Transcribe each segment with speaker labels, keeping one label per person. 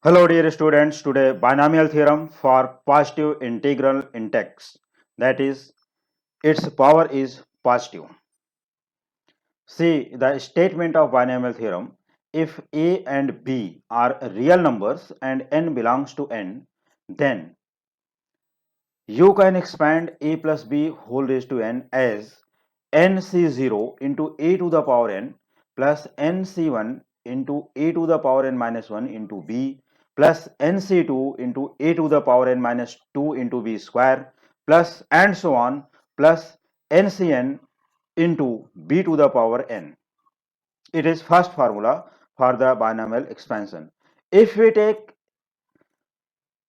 Speaker 1: Hello dear students, today binomial theorem for positive integral in x, that is its power is positive. See the statement of binomial theorem: if a and b are real numbers and n belongs to n, then you can expand a plus b whole raised to n as nc0 into a to the power n plus nc1 into a to the power n minus 1 into b plus nc2 into a to the power n minus 2 into b square plus and so on plus ncn into b to the power n. It is first formula for the binomial expansion. If we take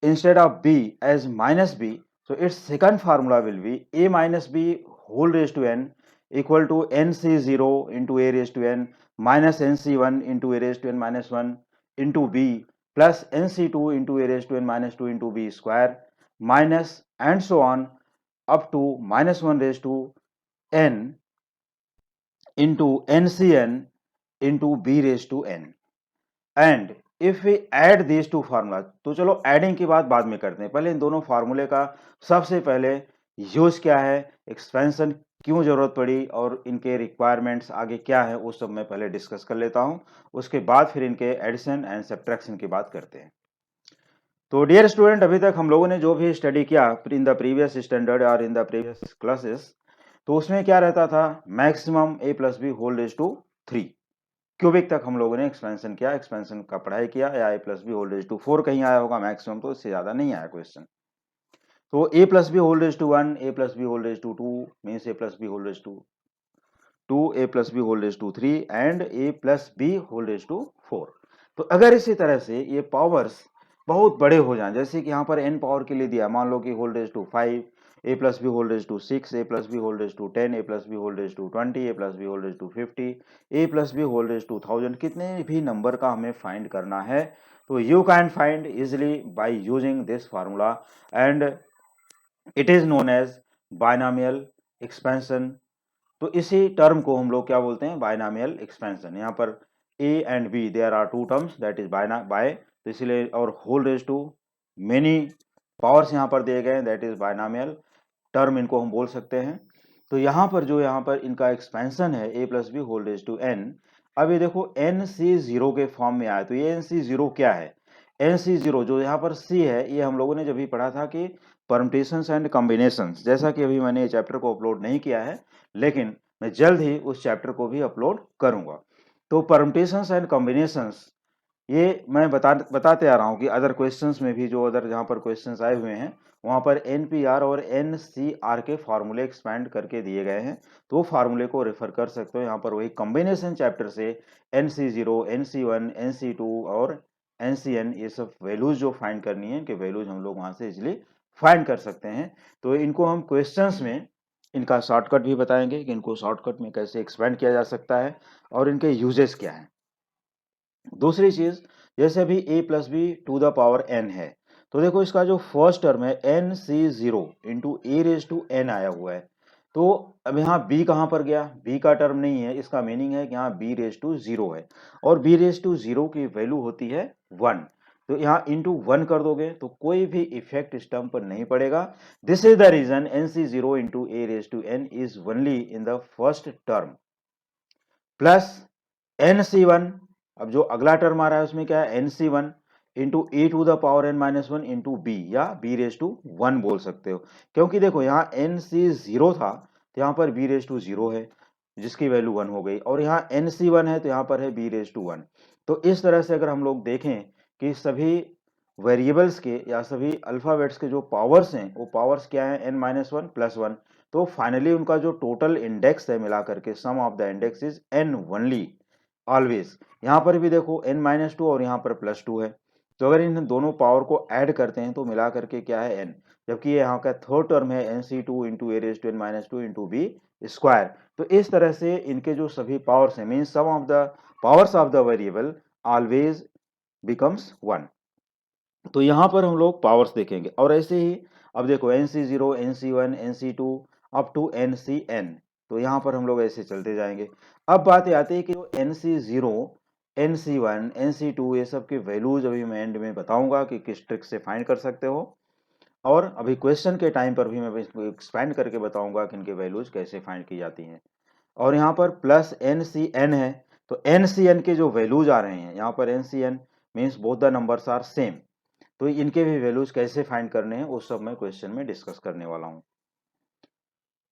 Speaker 1: instead of b as minus b, so its second formula will be a minus b whole raised to n equal to nc0 into a raised to n minus nc1 into a raised to n minus 1 into b plus nc2 into a raised to n minus 2 into b square minus and so on up to minus 1 raised to n into ncn into b raised to n. And if we add these to formula, तो चलो adding की बात बाद में करते हैं, पहले इन दोनों फार्मूले का सबसे पहले यूज क्या है, एक्सपेंशन क्यों जरूरत पड़ी और इनके रिक्वायरमेंट्स आगे क्या है, वो सब मैं पहले डिस्कस कर लेता हूं, उसके बाद फिर इनके एडिशन एंड सब्ट्रैक्शन की बात करते हैं। तो डियर स्टूडेंट, अभी तक हम लोगों ने जो भी स्टडी किया इन द प्रीवियस स्टैंडर्ड और इन द प्रीवियस क्लासेस, तो उसमें क्या रहता था, maximum a plus B whole raise to 3 cubic तक हम लोगों ने एक्सपेंशन किया, एक्सपेंशन का पढ़ाई किया, या a plus B whole raise to 4 कहीं आया होगा मैक्सिमम, तो इससे ज्यादा नहीं आया क्वेश्चन। तो a plus B whole raise to 1, a plus B whole raise to 2 means a plus B whole raise to 2, a plus B whole raise to 3 and a plus B whole raise to 4। तो अगर इसी तरह से ये powers बहुत बड़े हो जाएं, जैसे कि यहाँ पर n पावर के लिए दिया, मान लो कि whole raise to 5, a plus B whole raise to 6, a plus B whole raise to 10, a plus B whole raise to 20, a plus B whole raise to 50, a plus B whole raise to 1000, कितने भी number का हमें find करना है, तो you can find easily by using this formula and it is known as binomial expansion. तो इसी term को हम लोग क्या बोलते हैं, बायनॉमियल एक्सपेंशन। यहाँ पर a and b there are two terms, that is by, तो इसलिए और whole raise to many powers यहाँ पर दिए गए, दैट इज बायनॉमियल टर्म, इनको हम बोल सकते हैं। तो यहाँ पर जो यहाँ पर इनका एक्सपेंशन है a plus B whole raise to n, अब ये देखो nc0 के फॉर्म में आया, तो ये nc0 क्या है, nc0 जो यहाँ पर c है, ये हम लोगों ने जब भी पढ़ा था कि परम्यूटेशंस एंड कॉम्बिनेशंस, जैसा कि अभी मैंने ये चैप्टर को अपलोड नहीं किया है, लेकिन मैं जल्द ही उस चैप्टर को भी अपलोड करूंगा। तो परम्यूटेशंस एंड कॉम्बिनेशंस ये मैं बताते आ रहा हूँ कि अदर क्वेश्चंस में भी, जो अदर जहाँ पर क्वेश्चंस आए हुए हैं, वहाँ पर एनपीआर और एनसीआर के फार्मूले एक्सपैंड करके दिए गए हैं, तो वो फार्मूले को रेफर कर सकते हो। यहाँ पर वही कॉम्बिनेशन चैप्टर से NC0, NC1, NC2 और NCN, ये सब वैल्यूज जो फाइंड करनी है, इनके वैल्यूज हम लोग वहाँ से इजिली फाइंड कर सकते हैं। तो इनको हम क्वेश्चंस में इनका शॉर्टकट भी बताएंगे कि इनको शॉर्टकट में कैसे एक्सपेंड किया जा सकता है और इनके यूजेस क्या हैं। दूसरी चीज, जैसे अभी a plus b to the power n है, तो देखो इसका जो फर्स्ट टर्म है nc0 into a raise to n आया हुआ है, तो अब यहाँ b कहाँ पर गया, b का टर्म नहीं है, इसका मीनिंग है कि यहाँ b रेज टू 0 है, और b रेज टू 0 की वैल्यू होती है 1, तो यहाँ इंटू 1 कर दोगे तो कोई भी इफेक्ट इस टर्म पर नहीं पड़ेगा। This is the reason nc0 into a raise to n is only in the first term, plus nc1, अब जो अगला टर्म आ रहा है उसमें क्या है, nc1 into a to the power n minus 1 into b, या b रेज टू 1 बोल सकते हो, क्योंकि देखो यहाँ nc0 था तो यहाँ पर b रेज टू 0 है जिसकी वैल्यू 1 हो गई, और यहाँ nc1 है तो यहाँ पर है b रेज टू 1। तो इस तरह से अगर हम लोग देखें कि सभी वेरिएबल्स के या सभी अल्फाबेट्स के जो पावर्स हैं, वो पावर्स क्या है, n माइनस 1 प्लस 1, तो फाइनली उनका जो टोटल इंडेक्स है मिला करके, sum of the index is n only always. यहाँ पर भी देखो n माइनस 2 और यहाँ पर प्लस 2 है, तो अगर इन दोनों पावर को ऐड करते हैं तो मिला करके क्या है n, जबकि ये यहाँ का थर्ड टर्म है nc2 into a raise to n minus 2 into b square. तो इस तरह से इनके जो सभी पावर्स हैं, means sum of the powers of the variable always becomes 1। तो यहाँ पर हम लोग पावर्स देखेंगे, और ऐसे ही अब देखो nc0, nc1, nc2 up to ncn, तो यहाँ पर हम लोग ऐसे चलते जाएंगे। अब बात आती है कि जो nc0, NC1, NC2 ये सब के वैल्यूज अभी मैं एंड में बताऊंगा कि किस ट्रिक से फाइंड कर सकते हो, और अभी क्वेश्चन के टाइम पर भी मैं एक्सपेंड करके बताऊंगा कि इनके वैल्यूज कैसे फाइंड की जाती हैं। और यहाँ पर प्लस NCN है, तो NCN के जो वैल्यूज आ रहे हैं यहाँ पर, NCN means both the numbers are same, तो इनके भी वैल्यूज कैसे फाइंड करने हैं वो सब मैं क्वेश्चन में डिस्कस करने वाला हूँ।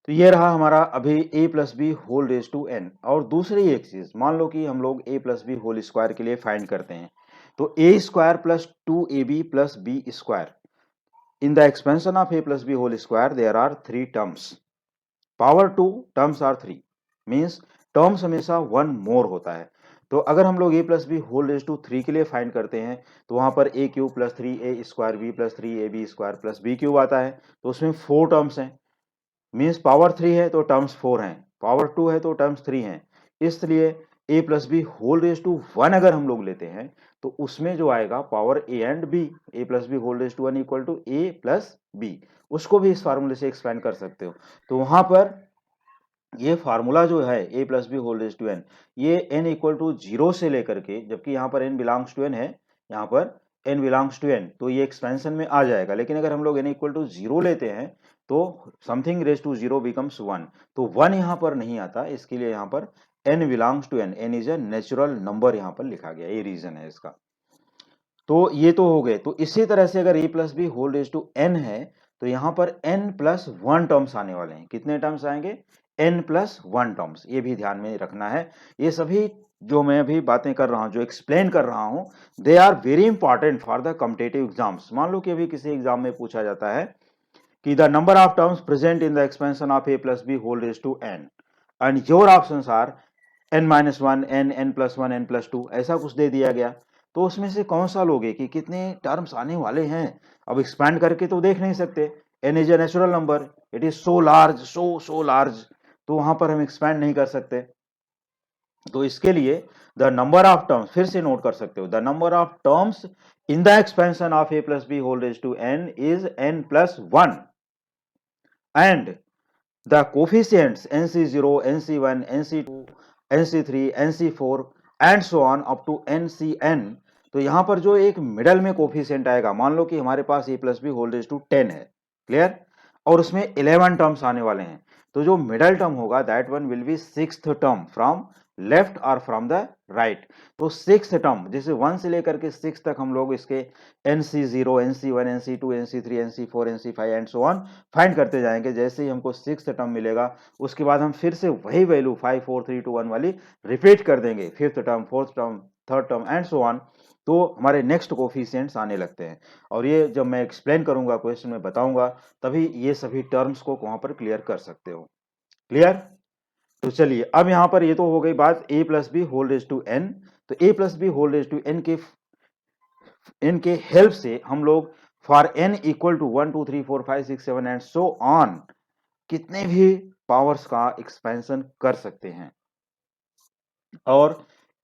Speaker 1: तो ये रहा हमारा अभी a plus B whole raise to n। और दूसरी एक चीज, मान लो कि हम लोग a plus B whole square के लिए फाइंड करते हैं, तो a square plus 2ab plus B square, in the expansion of a plus B whole square there are 3 terms, power 2 terms are 3, means terms हमेशा 1 मोर होता है। तो अगर हम लोग a plus B whole raise to 3 के लिए फाइंड करते हैं, तो वहां पर a cube plus 3a square b plus 3ab square plus b cube आता है, तो उसमें 4 टर्म्स हैं, मीन्स पावर 3 है तो टर्म्स 4 हैं, पावर 2 है तो टर्म्स 3 हैं, इसलिए a plus B whole raise to 1 अगर हम लोग लेते हैं तो उसमें जो आएगा power a and b, a plus B whole raise to 1 equal to a plus b, उसको भी इस फार्मूले से एक्सपेंड कर सकते हो। तो वहां पर ये फार्मूला जो है a plus B whole raise to n, ये n इक्वल टू 0 से लेकर के, जबकि यहाँ पर n बिलोंग्स टू n है, यहाँ पर n बिलोंग्स टू n, तो ये एक्सपेंशन में आ जाएगा। लेकिन अगर हम लोग n इक्वल टू 0 लेते हैं तो समथिंग रेज टू 0 बिकम्स 1, तो 1 यहाँ पर नहीं आता, इसके लिए यहाँ पर n belongs to n, n is a natural number यहाँ पर लिखा गया, ये रीजन है इसका। तो ये तो हो गए। तो इसी तरह से अगर a plus B whole raise to n है, तो यहाँ पर n प्लस 1 टर्म्स आने वाले हैं। कितने टर्म्स आएंगे? n प्लस 1 टर्म्स, ये भी ध्यान में रखना है। ये सभी जो मैं अभी बातें कर रहा हूँ, जो एक्सप्लेन कर रहा हूँ, they are very important for the competitive exams. मान लो कि अभी किसी एग्जाम में पूछा जाता है कि the number of terms present in the expansion of a plus B whole raise to n and your options are n minus 1, n plus 1, n plus 2, ऐसा कुछ दे दिया गया, तो उसमें से कौन सा लोगे कि कितने टर्म्स आने वाले हैं? अब एक्सपैंड करके तो देख नहीं सकते, n is a natural number, it is so large, so large, तो वहां पर हम एक्सपैंड नहीं कर सकते। तो इसके लिए द नंबर ऑफ टर्म्स, फिर से नोट कर सकते हो, the number of terms in the expansion of a plus B whole raise to n is n plus 1 and the coefficients NC0, NC1, NC2, NC3, NC4 and so on up to NCN, तो यहां पर जो एक middle में coefficient आएगा, मान लो कि हमारे पास a plus B whole raise to 10 है, क्लियर, और उसमें 11 टर्म्स आने वाले हैं, तो जो मिडल टर्म होगा that one will B sixth term from left और फ्रॉम द राइट। तो सिक्स्थ टर्म, जैसे 1 से लेकर के 6 तक हम लोग इसके NC0, NC1, NC2, NC3, NC4, NC5 and so on find करते जाएंगे। जैसे ही हमको सिक्स्थ टर्म मिलेगा, उसके बाद हम फिर से वही वैल्यू 5 4 3 2 1 वाली रिपीट कर देंगे, fifth term, fourth term, third term and so on, तो हमारे नेक्स्ट कोफिशिएंट्स आने लगते हैं। और ये जब मैं एक्सप्लेन करूंगा, क्वेश्चन में बताऊंगा, तभी ये सभी टर्म्स को वहां पर क्लियर कर सकते हो। क्लियर? तो चलिए, अब यहां पर ये तो हो गई बात a plus B whole raise to n। तो a plus B whole raise to n के हेल्प से हम लोग for n equal to 1 2 3 4 5 6 7 and so on कितने भी पावर्स का एक्सपेंशन कर सकते हैं। और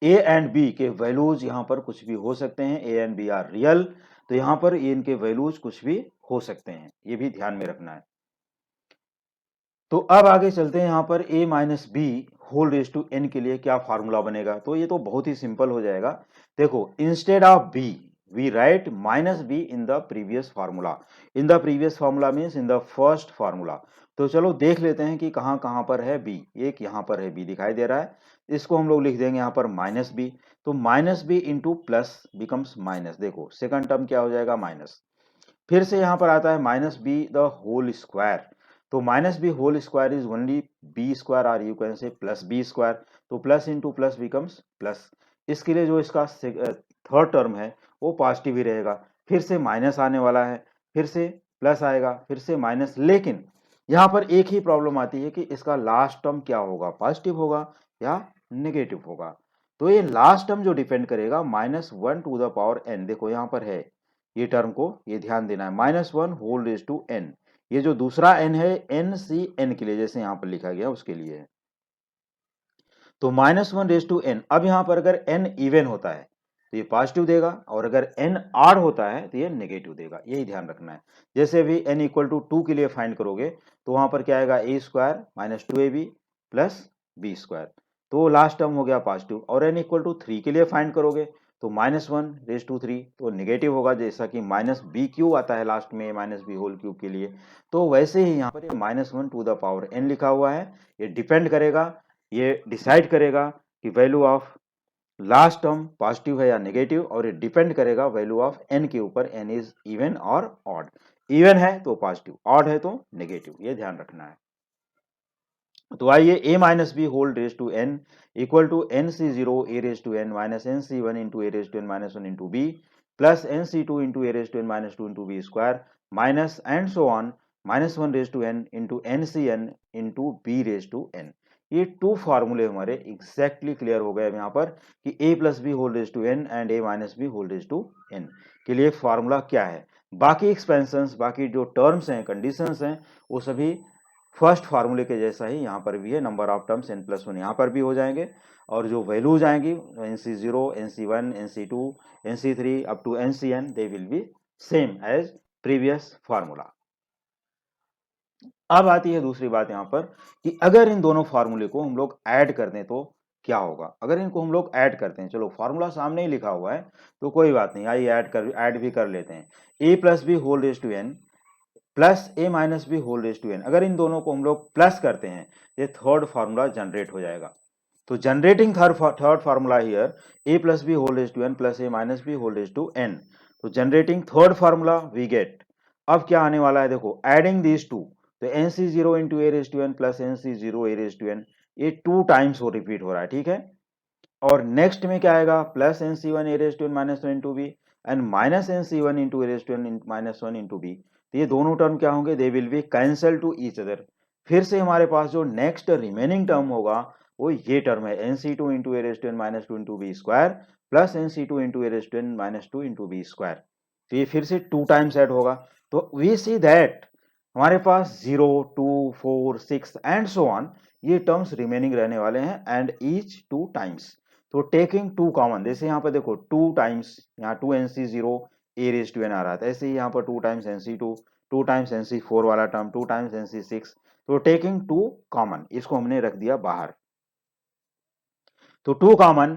Speaker 1: a एंड b के वैल्यूज यहां पर कुछ भी हो सकते हैं, a and b are real, तो यहां पर इनके वैल्यूज कुछ भी हो सकते हैं, ये भी ध्यान में रखना है। तो अब आगे चलते हैं, यहां पर a minus B whole raise to n के लिए क्या फार्मूला बनेगा। तो ये तो बहुत ही सिंपल हो जाएगा। देखो, instead of b we write minus b in the previous formula. In the previous formula means in the first formula. तो चलो देख लेते हैं कि कहां कहां पर है b। एक यहां पर है b दिखाई दे रहा है, इसको हम लोग लिख देंगे यहां पर माइनस बी। तो minus b into plus becomes minus, देखो सेकंड टर्म क्या हो जाएगा, माइनस। फिर से यहां पर आता है minus B the whole square. तो minus B whole square is only B square, और you can say plus B square. तो plus into plus becomes plus. इसके लिए जो इसका थर्ड टर्म है वो पॉजिटिव ही रहेगा। फिर से माइनस आने वाला है, फिर से प्लस आएगा, फिर से माइनस। लेकिन यहाँ पर एक ही प्रॉब्लम आती है कि इसका लास्ट टर्म क्या होगा, पॉजिटिव होगा या नेगेटिव होगा। तो ये लास्ट टर्म जो डिपेंड करेगा -1 टू द पावर n, देखो यहाँ पर है ये टर्म को, ये ध्यान देना है, -1 होल रेज टू n। ये जो दूसरा n है NCN के लिए, जैसे यहां पर लिखा गया उसके लिए है। तो -1 रेज टू n। अब यहां पर अगर n इवन होता है तो ये पॉजिटिव देगा, और अगर n ऑड होता है तो ये नेगेटिव देगा, यही ध्यान रखना है। जैसे अभी n इक्वल टू 2 के लिए फाइंड करोगे तो वहां पर क्या आएगा, a square minus 2ab plus B square. तो लास्ट टर्म हो गया पॉजिटिव। और n इक्वल टू 3 के लिए फाइंड करोगे तो -1/3 तो नेगेटिव होगा, जैसा कि -bq आता है लास्ट में -b होल क्यूब के लिए। तो वैसे ही यहाँ पर -1 टू द पावर n लिखा हुआ है। ये डिपेंड करेगा, ये डिसाइड करेगा कि value of last term positive है या नेगेटिव, और ये डिपेंड करेगा वैल्यू ऑफ n के ऊपर, n इज इवन और ऑड। इवन है तो पॉजिटिव, ऑड है तो नेगेटिव, ये ध्यान रखना है। तो आइए a minus B whole raise to n equal to nc0 a raise to n minus nc1 into a raise to n minus 1 into b plus nc2 into a raise to n minus 2 into b square minus and so on -1 raise to n into ncn into b raise to n। ये two फार्मूले हमारे exactly clear हो गए अब यहाँ पर कि a plus B whole raise to n and a minus B whole raise to n के लिए फार्मूला क्या है। बाकी एक्सपेंशंस, बाकी जो टर्म्स हैं, कंडीशंस हैं, वो सभी फर्स्ट फार्मूले के जैसा ही यहाँ पर भी है। नंबर ऑफ टर्म्स n+1 यहाँ पर भी हो जाएंगे, और जो वैल्यूज आएंगी nc0 nc1 nc2 nc3 up to ncn they will be same as previous formula. अब आती है दूसरी बात यहाँ पर कि अगर इन दोनों फार्मूले को हम लोग ऐड कर दें तो क्या होगा। अगर इनको हम लोग ऐड करते हैं, चलो फार्मूला सामने ही लिखा हुआ है तो कोई बात नहीं, आइए ऐड भी कर लेते हैं। a plus B whole raise to n plus a minus B whole raise to n, अगर इन दोनों को हम लोग प्लस करते हैं, ये थर्ड फार्मूला जनरेट हो जाएगा। तो generating third formula here a plus B whole raise to n plus a minus B whole raise to n। तो generating third formula we get, अब क्या आने वाला है देखो, एडिंग दीज टू, तो nc0 into a raise to n plus nc0 a raise to n, ये 2 times हो रिपीट हो रहा है, ठीक है। और नेक्स्ट में क्या आएगा, plus nc1 a raise to n minus 1 into b and minus nc1 into a raise to n minus 1 into b। तो ये दोनों टर्म क्या होंगे, they will be cancel to each other. फिर से हमारे पास जो नेक्स्ट रिमेनिंग टर्म होगा वो ये टर्म है nc2 into a raise to n minus 2 into b square plus nc2 into a raise to n minus 2 into b square. तो ये फिर से 2 टाइम्स ऐड होगा। तो वी सी दैट हमारे पास 0 2 4 6 एंड सो ऑन ये टर्म्स रिमेनिंग रहने वाले हैं, एंड ईच 2 टाइम्स। तो टेकिंग 2 कॉमन, जैसे यहाँ पर देखो 2 टाइम्स, यहाँ 2nc0 a raise to n आ रहा था, ऐसे ही यहाँ पर 2 टाइम्स nc2, 2 टाइम्स nc4 वाला टर्म, 2 टाइम्स nc6। तो टेकिंग 2 कॉमन, इसको हमने रख दिया बाहर। तो 2 कॉमन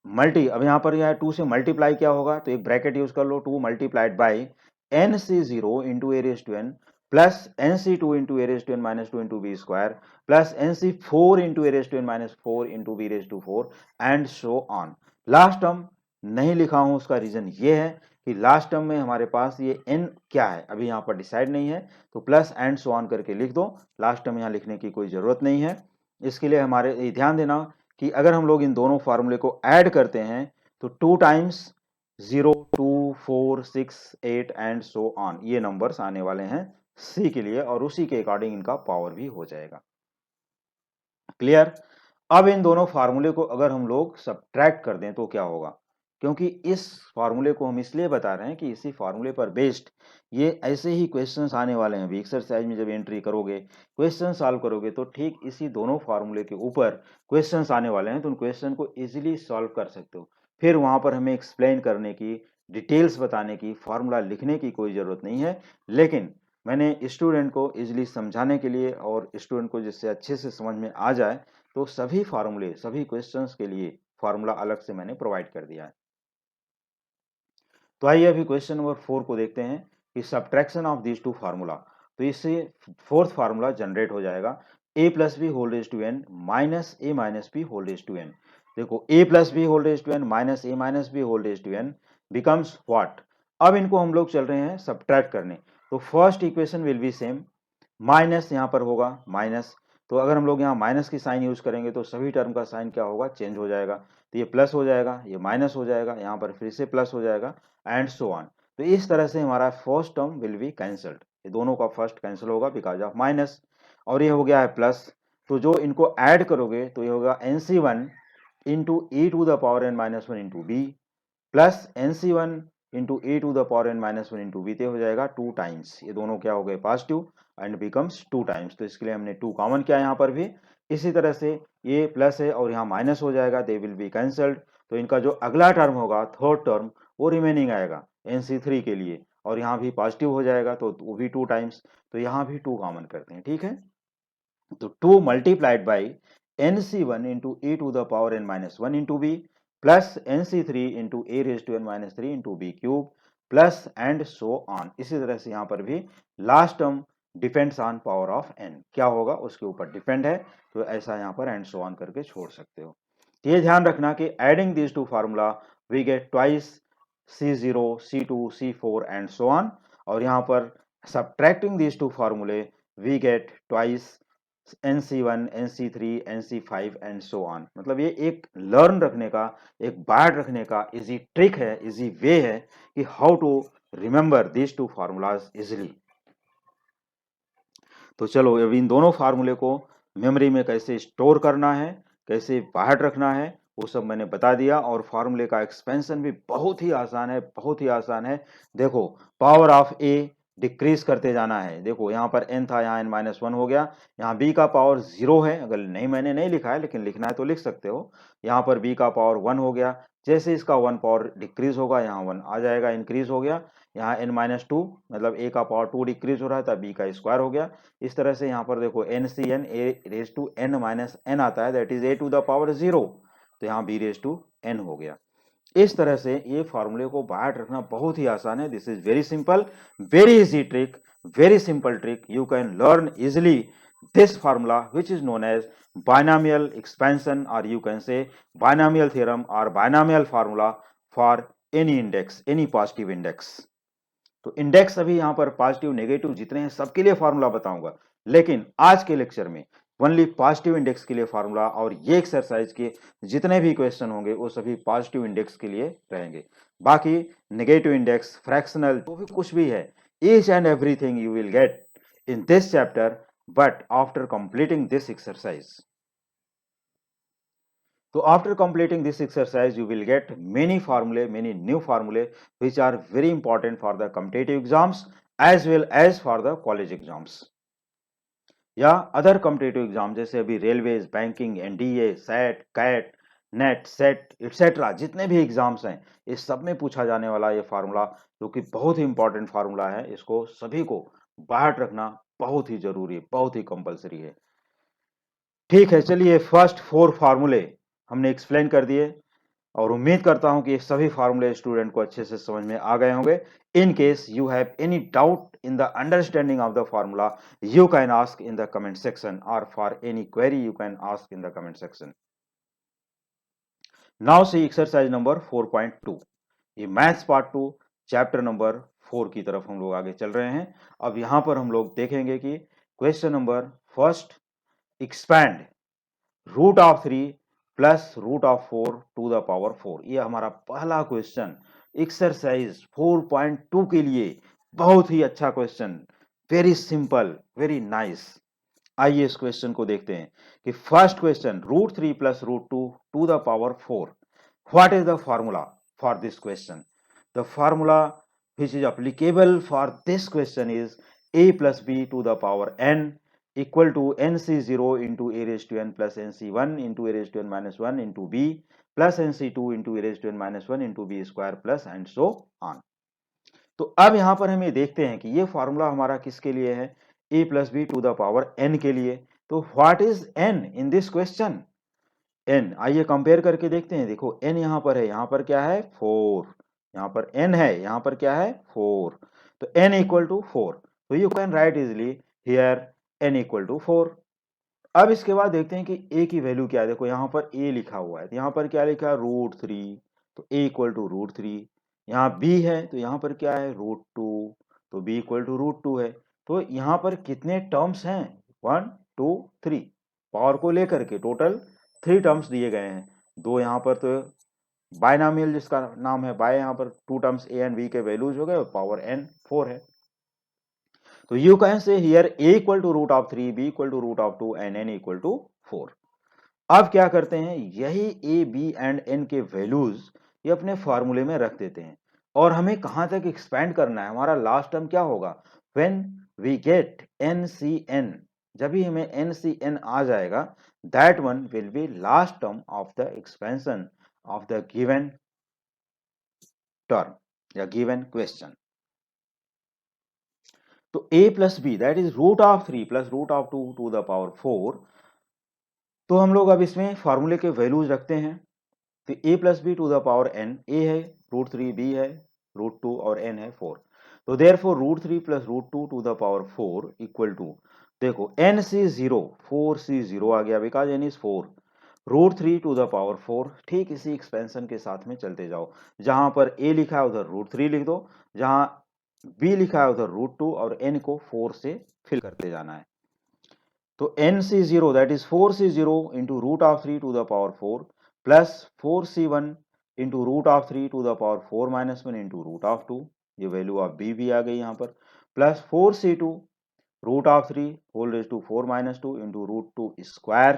Speaker 1: मल्टी, अब यहाँ पर यह 2 से मल्टीप्लाई क्या होगा, तो एक ब्रैकेट यूज कर लो, 2 multiplied by nc0 into a raise to n plus nc2 into a raise to n minus 2 into b square plus nc4 into a raise to n minus 4 into b raise to 4 and so on. Last term नहीं लिखा हूं, उसका reason ये है कि last term में हमारे पास ये n क्या है अभी यहाँ पर डिसाइड नहीं है, तो प्लस एंड सो ऑन करके लिख दो। लास्ट टर्म यहाँ लिखने की कोई जरूरत नहीं है। इसके लिए हमारे ध्यान देना कि अगर हम लोग इन दोनों फार्मूले को ऐड करते हैं तो 2 टाइम्स 0 2 4 6 8 एंड सो ऑन ये नंबर्स आने वाले हैं सी के लिए, और उसी के अकॉर्डिंग इनका पावर भी हो जाएगा। क्लियर। अब इन दोनों फार्मूले को अगर हम लोग सब्ट्रैक्ट कर दें तो क्या होगा, क्योंकि इस फार्मूले को हम इसलिए बता रहे हैं कि इसी फार्मूले पर बेस्ड ये ऐसे ही क्वेश्चंस आने वाले हैं। अभी एक्सरसाइज में जब एंट्री करोगे, क्वेश्चन सॉल्व करोगे, तो ठीक इसी दोनों फार्मूले के ऊपर क्वेश्चंस आने वाले हैं, तो उन क्वेश्चन को इजीली सॉल्व कर सकते हो। फिर वहां पर हमें एक्सप्लेन करने की, डिटेल्स बताने की, फार्मूला लिखने की कोई जरूरत नहीं है। लेकिन मैंने स्टूडेंट को इजीली समझाने के लिए और स्टूडेंट को जिससे अच्छे से समझ में आ जाए, तो सभी फार्मूले, सभी क्वेश्चंस के लिए फार्मूला अलग से मैंने प्रोवाइड कर दिया है। तो आइए अभी क्वेश्चन नंबर 4 को देखते हैं कि subtraction of these to formula. तो इससे फोर्थ फार्मूला जनरेट हो जाएगा a plus B whole raise to n minus a minus B whole raise to n। देखो a plus B whole raise to n minus a minus B whole raise to n becomes what. अब इनको हम लोग चल रहे हैं subtract करने, तो first equation will be same, minus यहाँ पर होगा माइनस, तो अगर हम लोग यहाँ माइनस की साइन यूज करेंगे तो सभी टर्म का साइन क्या होगा, चेंज हो जाएगा। तो ये प्लस हो जाएगा, ये माइनस हो जाएगा, यहाँ पर फिर से प्लस हो जाएगा एंड सो ऑन। तो इस तरह से हमारा first term will be cancelled, ये दोनों का फर्स्ट कैंसिल होगा बिकॉज ऑफ माइनस, और ये हो गया है प्लस। तो जो इनको ऐड करोगे तो ये होगा nc1 into e to the power n minus 1 into B plus nc1 into a to the power n minus 1 into b, हो जाएगा 2 टाइम्स, ये दोनों क्या हो गए पॉजिटिव एंड बिकम्स 2 टाइम्स। तो इसके लिए हमने 2 कॉमन किया यहाँ पर भी। इसी तरह से ये प्लस है और यहाँ माइनस हो जाएगा, दे विल बी कैंसल्ड। तो इनका जो अगला टर्म होगा, थर्ड टर्म, वो रिमेनिंग आएगा nc3 के लिए, और यहाँ भी पॉजिटिव हो जाएगा तो वो भी 2 टाइम्स। तो यहाँ भी 2 कॉमन करते हैं, ठीक है। तो 2 multiplied by nc1 into e to the power n minus 1 into b plus nc3 into a raised to n minus 3 into b cube plus and so on. इसी तरह से यहां पर भी last term depends on power of n, क्या होगा उसके ऊपर डिपेंड है, तो ऐसा यहां पर एंड सो ऑन करके छोड़ सकते हो। तो ये ध्यान रखना कि adding this two formula we get twice C0, C2, C4 and so on, और यहां पर सब्ट्रैक्टिंग दिस टू फार्मूले we get twice NC1, NC3, NC5 and so on. मतलब ये एक लर्न रखने का, एक बायड रखने का इजी ट्रिक है, इजी वे है कि how to remember this two formulas easily. तो चलो अब इन दोनों फार्मूले को मेमोरी में कैसे स्टोर करना है, कैसे बाहर रखना है, वो सब मैंने बता दिया। और फार्मूले का एक्सपेंशन भी बहुत ही आसान है, बहुत ही आसान है। देखो पावर ऑफ ए डिक्रीज करते जाना है। देखो यहाँ पर n था, यहाँ n माइनस 1 हो गया। यहाँ b का पावर 0 है, अगर नहीं मैंने नहीं लिखा है लेकिन लिखना है तो लिख सकते हो। यहाँ पर b का पावर 1 हो गया। जैसे इसका 1 पावर डिक्रीज होगा यहाँ 1 आ जाएगा, इंक्रीज हो गया। यहाँ n माइनस 2 मतलब a का पावर 2 डिक्रीज हो रहा है तब b का स्क्वायर हो गया। इस तरह से यहाँ पर देखो NCN a raise to n minus n आता है, that is a to the power 0, तो यहाँ b रेज टू n हो गया। इस तरह से ये फॉर्मूले को बाहर रखना बहुत ही आसान है। This is very simple, very easy trick, very simple trick. You can learn easily this formula which is known as binomial expansion, or you can say binomial theorem or binomial formula for any index, any positive index। तो index अभी यहां पर positive negative जितने हैं सबके लिए formula बताऊंगा, लेकिन आज के लेक्चर में ओनली पॉजिटिव इंडेक्स के लिए फार्मूला, और ये एक्सरसाइज के जितने भी क्वेश्चन होंगे वो सभी पॉजिटिव इंडेक्स के लिए रहेंगे। बाकी नेगेटिव इंडेक्स, फ्रैक्शनल, जो भी कुछ भी है, each and everything you will get in this chapter, but after completing this exercise. So after completing this exercise, you will get many formulae, many new formulae, which are very important for the competitive exams as well as for the college exams या other competitive exam, जैसे अभी railways, banking, NDA, SET, CAT, NET, SET etcetera, जितने भी exams हैं इस सब में पूछा जाने वाला ये फार्मूला, जो कि बहुत ही इंपॉर्टेंट फार्मूला है, इसको सभी को बाहर रखना बहुत ही जरूरी है, बहुत ही कंपलसरी है। ठीक है, चलिए फर्स्ट 4 फार्मूले हमने एक्सप्लेन कर दिए, और उम्मीद करता हूं कि ये सभी फार्मूले स्टूडेंट को अच्छे से समझ में आ गए होंगे। In case you have any doubt in the understanding of the formula, you can ask in the comment section, or for any query you can ask in the comment section। Now see exercise number 4.2, ये maths part 2 chapter number 4 की तरफ हम लोग आगे चल रहे हैं। अब यहां पर हम लोग देखेंगे कि question number first, expand root of 3 plus root of 4 to the power 4। ये हमारा पहला क्वेश्चन एक्सरसाइज 4.2 के लिए बहुत ही अच्छा question, very simple, very nice. आइए इस क्वेश्चन को देखते हैं कि first question, root 3 plus root 2 to the power 4, what is the formula for this question. The formula which is applicable for this question is a plus b to the power n equal to nc0 into a raised to n plus nc1 into a raised to n minus 1 into b plus nc2 into a raised to n minus 1 into b square plus and so on। तो अब यहां पर हम ये देखते हैं कि ये फॉर्मूला हमारा किसके लिए है, a plus b to the power n के लिए। तो what is n in this question, n, आइए कंपेयर करके देखते हैं। देखो n यहां पर है, यहां पर क्या है 4, यहां पर n है, यहां पर क्या है 4, तो n इक्वल टू 4, तो you can write easily here n equal to 4। अब इसके बाद देखते हैं कि a की वैल्यू क्या है। देखो यहाँ पर a लिखा हुआ है, तो यहाँ पर क्या लिखा है रूट 3, तो a इक्वल टू रूट 3। यहाँ b है तो यहाँ पर क्या है रूट 2, तो b इक्वल टू रूट 2 है। तो यहाँ पर कितने टर्म्स हैं 1 2 3, पावर को लेकर के टोटल 3 टर्म्स दिए गए हैं। दो यहाँ पर तो बायनॉमियल जिसका नाम है बाय, यहाँ पर 2 टर्म्स a एंड b के वैल्यूज हो गए और पावर n 4 है। तो you can say here a equal to root of 3, b equal to root of 2 and n equal to 4। अब क्या करते हैं, यही a b एंड n के वैल्यूज ये अपने फॉर्मूले में रख देते हैं, और हमें कहां तक एक्सपेंड करना है। हमारा लास्ट टर्म क्या होगा, व्हेन वी गेट NCN, जब भी हमें NCN आ जाएगा, that one will be last term of the expansion of the given term या गिवन क्वेश्चन। तो a plus b that is root of 3 plus root of 2 to the power 4, तो हम लोग अब इसमें फार्मूले के वैल्यूज रखते हैं। तो a plus b to the power n, a है √3, b है √2 और n है 4। तो therefore √3 plus √2 to the power 4 equal to, देखो nc0 4c0 आ गया because n is 4, √3 to the power 4। ठीक इसी एक्सपेंशन के साथ में चलते जाओ, जहां पर a लिखा है उधर √3 लिख दो, जहां b लिखा है उधर √2 और n को 4 से फिल करते जाना है। तो nc0 that is 4c0 into √3 to the power 4 plus 4c1 into √3 to the power 4 minus 1 into √2, ये वैल्यू ऑफ b भी आ गई यहाँ पर, plus 4c2 √3 whole raise to 4 minus 2 into √2 square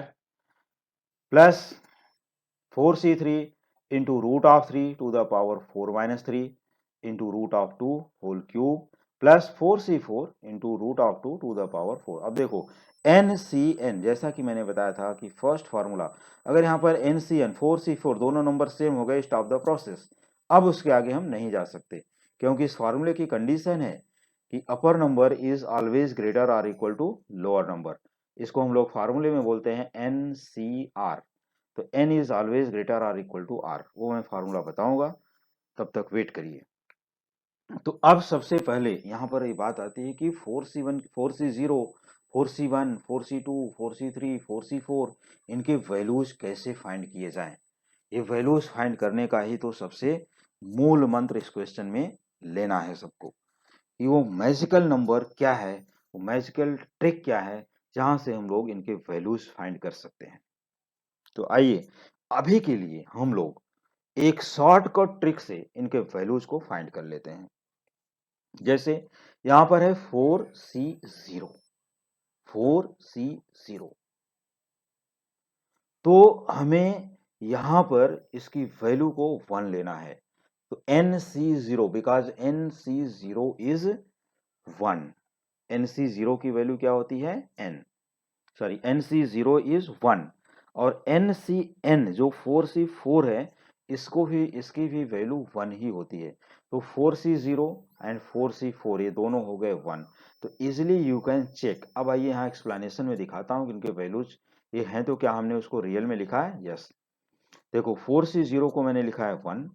Speaker 1: plus 4c3 into √3 to the power 4 minus 3 into √2 whole cube plus 4c4 into √2 to the power 4। अब देखो NCN, जैसा कि मैंने बताया था कि फर्स्ट फार्मूला, अगर यहाँ पर NCN 4c4 दोनों नंबर सेम हो गए, स्टॉप द प्रोसेस। अब उसके आगे हम नहीं जा सकते, क्योंकि इस फार्मूले की कंडीशन है कि upper number is always greater or equal to lower number. इसको हम लोग फार्मूले में बोलते हैं NCR। तो n is always greater or equal to r, वो मैं फार्मूला बताऊंगा, तब तक वेट करिए। तो अब सबसे पहले यहाँ पर ये बात आती है कि 4c1 4c0 4c1 4c2 4c3 4c4 इनके वैल्यूज कैसे फाइंड किए जाएं। ये वैल्यूज फाइंड करने का ही तो सबसे मूल मंत्र इस क्वेश्चन में लेना है सबको, कि वो मैजिकल नंबर क्या है, वो मैजिकल ट्रिक क्या है, जहां से हम लोग इनके वैल्यूज फाइंड कर सकते हैं। तो आइए अभी के लिए हम लोग एक शॉर्टकट ट्रिक से इनके वैल्यूज को फाइंड कर लेते हैं। जैसे यहां पर है 4c0 4c0, तो हमें यहां पर इसकी वैल्यू को 1 लेना है। तो nc0 because nc0 is 1, nc0 की वैल्यू क्या होती है nc0 इज 1, और ncn जो 4c4 है, इसकी भी वैल्यू 1 ही होती है। तो 4c0 एंड 4c4 ये दोनों हो गए 1। तो इजिली यू कैन चेक। अब आइए यहाँ एक्सप्लेनेशन में दिखाता हूँ कि इनके वैल्यूज ये हैं, तो क्या हमने उसको रियल में लिखा है? यस। देखो 4c0 को मैंने लिखा है 1,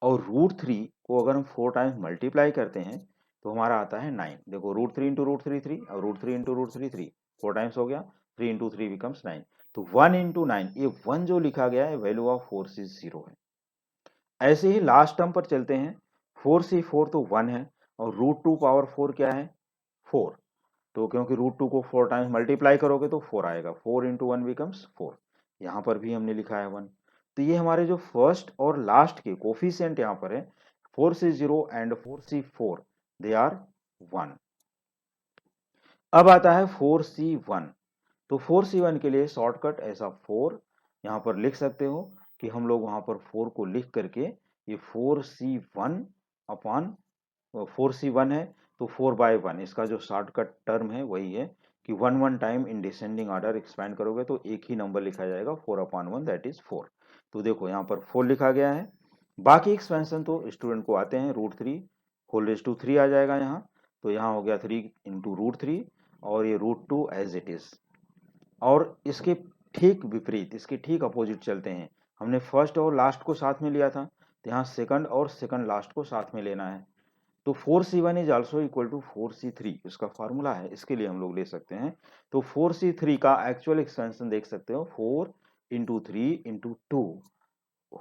Speaker 1: और √3 को अगर हम 4 टाइम्स मल्टीप्लाई करते हैं तो हमारा आता है 9। देखो √3 इंटू √3 3, और √3 इंटू √3 3, 4 टाइम्स हो गया, 3 इंटू 3 बिकम्स 9। तो 1 इंटू 9, ये 1 जो लिखा गया है वैल्यू ऑफ 4c0 है। ऐसे ही लास्ट टर्म पर चलते हैं, 4c4 तो 1 है, और √2 पावर 4 क्या है 4। तो क्योंकि √2 को 4 टाइम्स मल्टीप्लाई करोगे तो 4 आएगा, 4 इंटू 1 बिकम्स 4। यहाँ पर भी हमने लिखा है 1। तो ये हमारे जो फर्स्ट और लास्ट के कोफिशिएंट यहाँ पर है 4c0 and 4c4, they are 1। अब आता है 4c1। तो 4c1 के लिए शॉर्टकट ऐसा 4 यहाँ पर लिख सकते हो कि हम लोग वहां पर 4 को लिख करके ये 4c1 अपॉन 4c1 है, तो 4/1 इसका जो शॉर्टकट टर्म है वही है कि 1 time in descending order expand करोगे तो एक ही नंबर लिखा जाएगा 4/1, दैट इज 4। तो देखो यहाँ पर 4 लिखा गया है। बाकी एक्सपेंशन तो स्टूडेंट को आते हैं, √3 होल रेज टू 3 आ जाएगा यहाँ, तो यहाँ हो गया 3 इंटू √3, और ये √2 एज इट इज। और इसके ठीक विपरीत, इसके ठीक अपोजिट चलते हैं। हमने फर्स्ट और लास्ट को साथ में लिया था, तो यहाँ सेकंड और सेकंड लास्ट को साथ में लेना है। तो 4c1 is also equal to 4c3, इसका फॉर्मूला है, इसके लिए हम लोग ले सकते हैं। तो 4c3 का एक्चुअल एक्सपेंशन देख सकते हो, 4 इंटू 3 into 2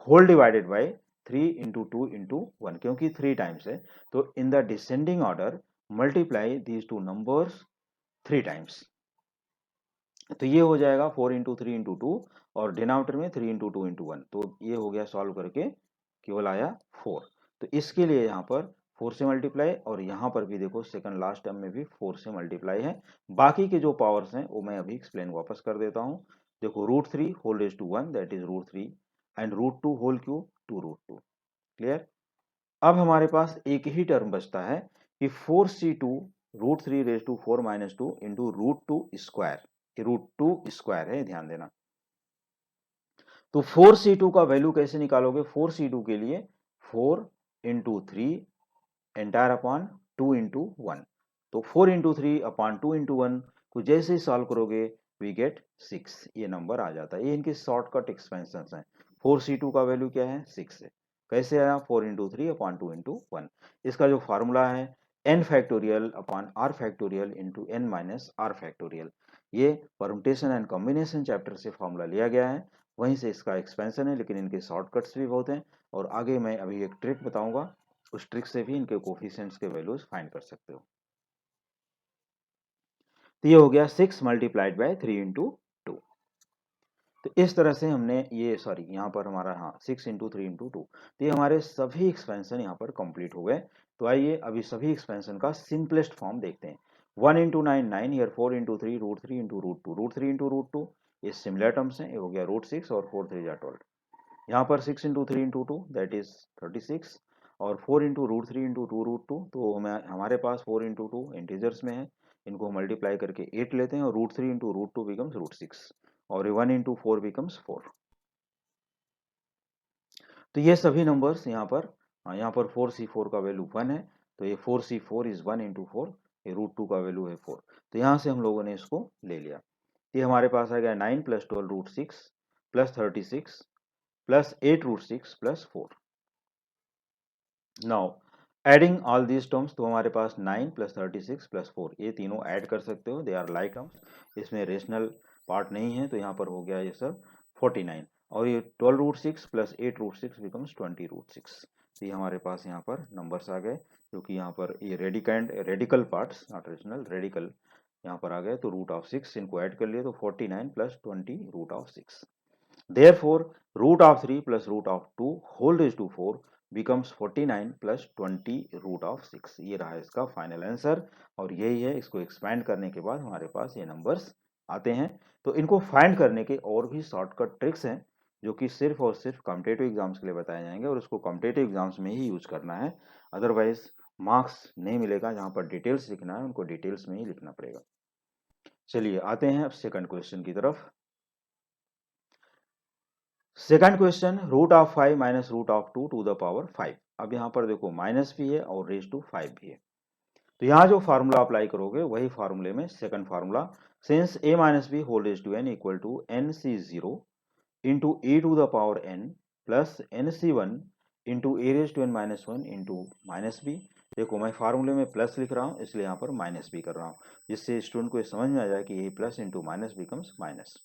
Speaker 1: whole divided by 3 into 2 इंटू 1, क्योंकि 3 टाइम्स है। तो in the descending order multiply these two numbers 3 times. तो ये हो जाएगा 4 इंटू 3 इंटू 2, और डिनोमिनेटर में 3 इंटू 2 इंटू 1। तो ये हो गया सॉल्व करके, केवल आया 4। तो इसके लिए यहाँ पर 4 से मल्टीप्लाई, और यहाँ पर भी देखो सेकंड लास्ट टर्म में भी 4 से मल्टीप्लाई है। बाकी के जो पावर्स हैं वो मैं अभी एक्सप्लेन वापस कर देता हूँ। देखो √3 whole raise to 1 that is √3, and √2 whole cube 2 √2। Clear? अब हमारे पास एक ही टर्म बचता है कि 4c2 √3 raise to 4 minus 2 into √2 square. √2 square है, ध्यान देना। तो 4c2 का वैल्यू कैसे निकालोगे? 4c2 के लिए 4 इंटू 3 एंटायर अपॉन 2 इंटू 1। तो 4 इंटू 3 अपॉन 2 इंटू 1 को जैसे ही सॉल्व करोगे वी गेट 6, ये नंबर आ जाता है। ये इनकी शॉर्टकट एक्सपेंशन हैं। 4c2 का वैल्यू क्या है 6 है। कैसे आया 4 इंटू 3 अपॉन 2 इंटू 1। इसका जो फार्मूला है n factorial upon r factorial into n minus r factorial. ये परम्यूटेशन एंड कॉम्बिनेशन चैप्टर से फार्मूला लिया गया है, वहीं से इसका एक्सपेंशन है, लेकिन इनके शॉर्टकट्स भी बहुत हैं। और आगे मैं अभी एक ट्रिक बताऊंगा, उस ट्रिक से भी इनके कोफिशिएंट्स के वैल्यूज फाइंड कर सकते हो। तो ये हो गया 6 मल्टीप्लाइड बाय 3 इंटू 2। तो इस तरह से हमने ये यहाँ पर हमारा 6 इंटू 3 इंटू 2। तो ये हमारे सभी एक्सपेंशन यहाँ पर कंप्लीट हो गए। तो आइए अभी सभी एक्सपेंशन का सिंपलेस्ट फॉर्म देखते हैं। 1 इंटू 9 9, हियर 4 इंटू 3 √3 इंटू √2 √3 इंटू √2। ये सिमिलर टर्म्स हैं, ये हो गया √6 और 4 3 12। यहाँ पर 6 इंटू 3 इंटू 2 दैट इज 36 और 4 इंटू √3 इंटू 2 √2। तो हमारे पास 4 इंटू 2 इंटीजर्स में है, इनको मल्टीप्लाई करके 8 लेते हैं और √3 इंटू √2 बिकम्स √6 और 1 इंटू 4 बिकम्स 4। तो ये सभी नंबर्स यहाँ पर 4c4 का वैल्यू 1 है, तो ये 4c4 इज 1 इंटू 4, ये √2 का वैल्यू है 4। तो यहाँ से हम लोगों ने इसको ले लिया। ये हमारे पास आ गया 9 plus 12 √6 plus 36 plus 8 √6 plus 4। Now adding all these terms, तो हमारे पास 9 प्लस 36 प्लस 4, ये तीनों ऐड कर सकते हो, दे आर लाइक टर्म्स, इसमें रेशनल पार्ट नहीं है, तो यहाँ पर हो गया ये सब 49 और ये 12 √6 प्लस 8 √6 बिकम्स 20 √6। तो ये हमारे पास यहाँ पर नंबर्स आ गए, जो कि यहाँ पर ये radical parts not rational radical यहाँ पर आ गए। तो √6 इनको ऐड कर लिए तो 49 plus 20 √6। Therefore, root of 3 plus root of 2 whole raised to 4 becomes 49 plus 20 root of 6। ये रहा इसका फाइनल आंसर और यही है। इसको एक्सपैंड करने के बाद हमारे पास ये नंबर्स आते हैं। तो इनको फाइंड करने के और भी शॉर्टकट ट्रिक्स हैं, जो कि सिर्फ और सिर्फ कॉम्पिटेटिव एग्जाम्स के लिए बताए जाएंगे और इसको कॉम्पिटेटिव एग्जाम्स में ही यूज करना है, अदरवाइज मार्क्स नहीं मिलेगा। जहां पर डिटेल्स लिखना है उनको डिटेल्स में ही लिखना पड़ेगा। चलिए आते हैं अब सेकंड क्वेश्चन की तरफ। Second question, root of 5 minus root of 2 to the power 5। अब यहाँ पर देखो माइनस भी है और रेज टू 5 भी है, तो यहाँ जो फार्मूला अप्लाई करोगे वही फार्मूले में second formula, since a minus B whole raise to n equal to n c zero into e to the power n plus n c one into a raise to n minus one into minus b. देखो मैं फार्मूले में plus लिख रहा हूँ, इसलिए यहाँ पर माइनस भी कर रहा हूँ, जिससे स्टूडेंट को ये समझ में आ जाए कि ये plus into minus becomes minus,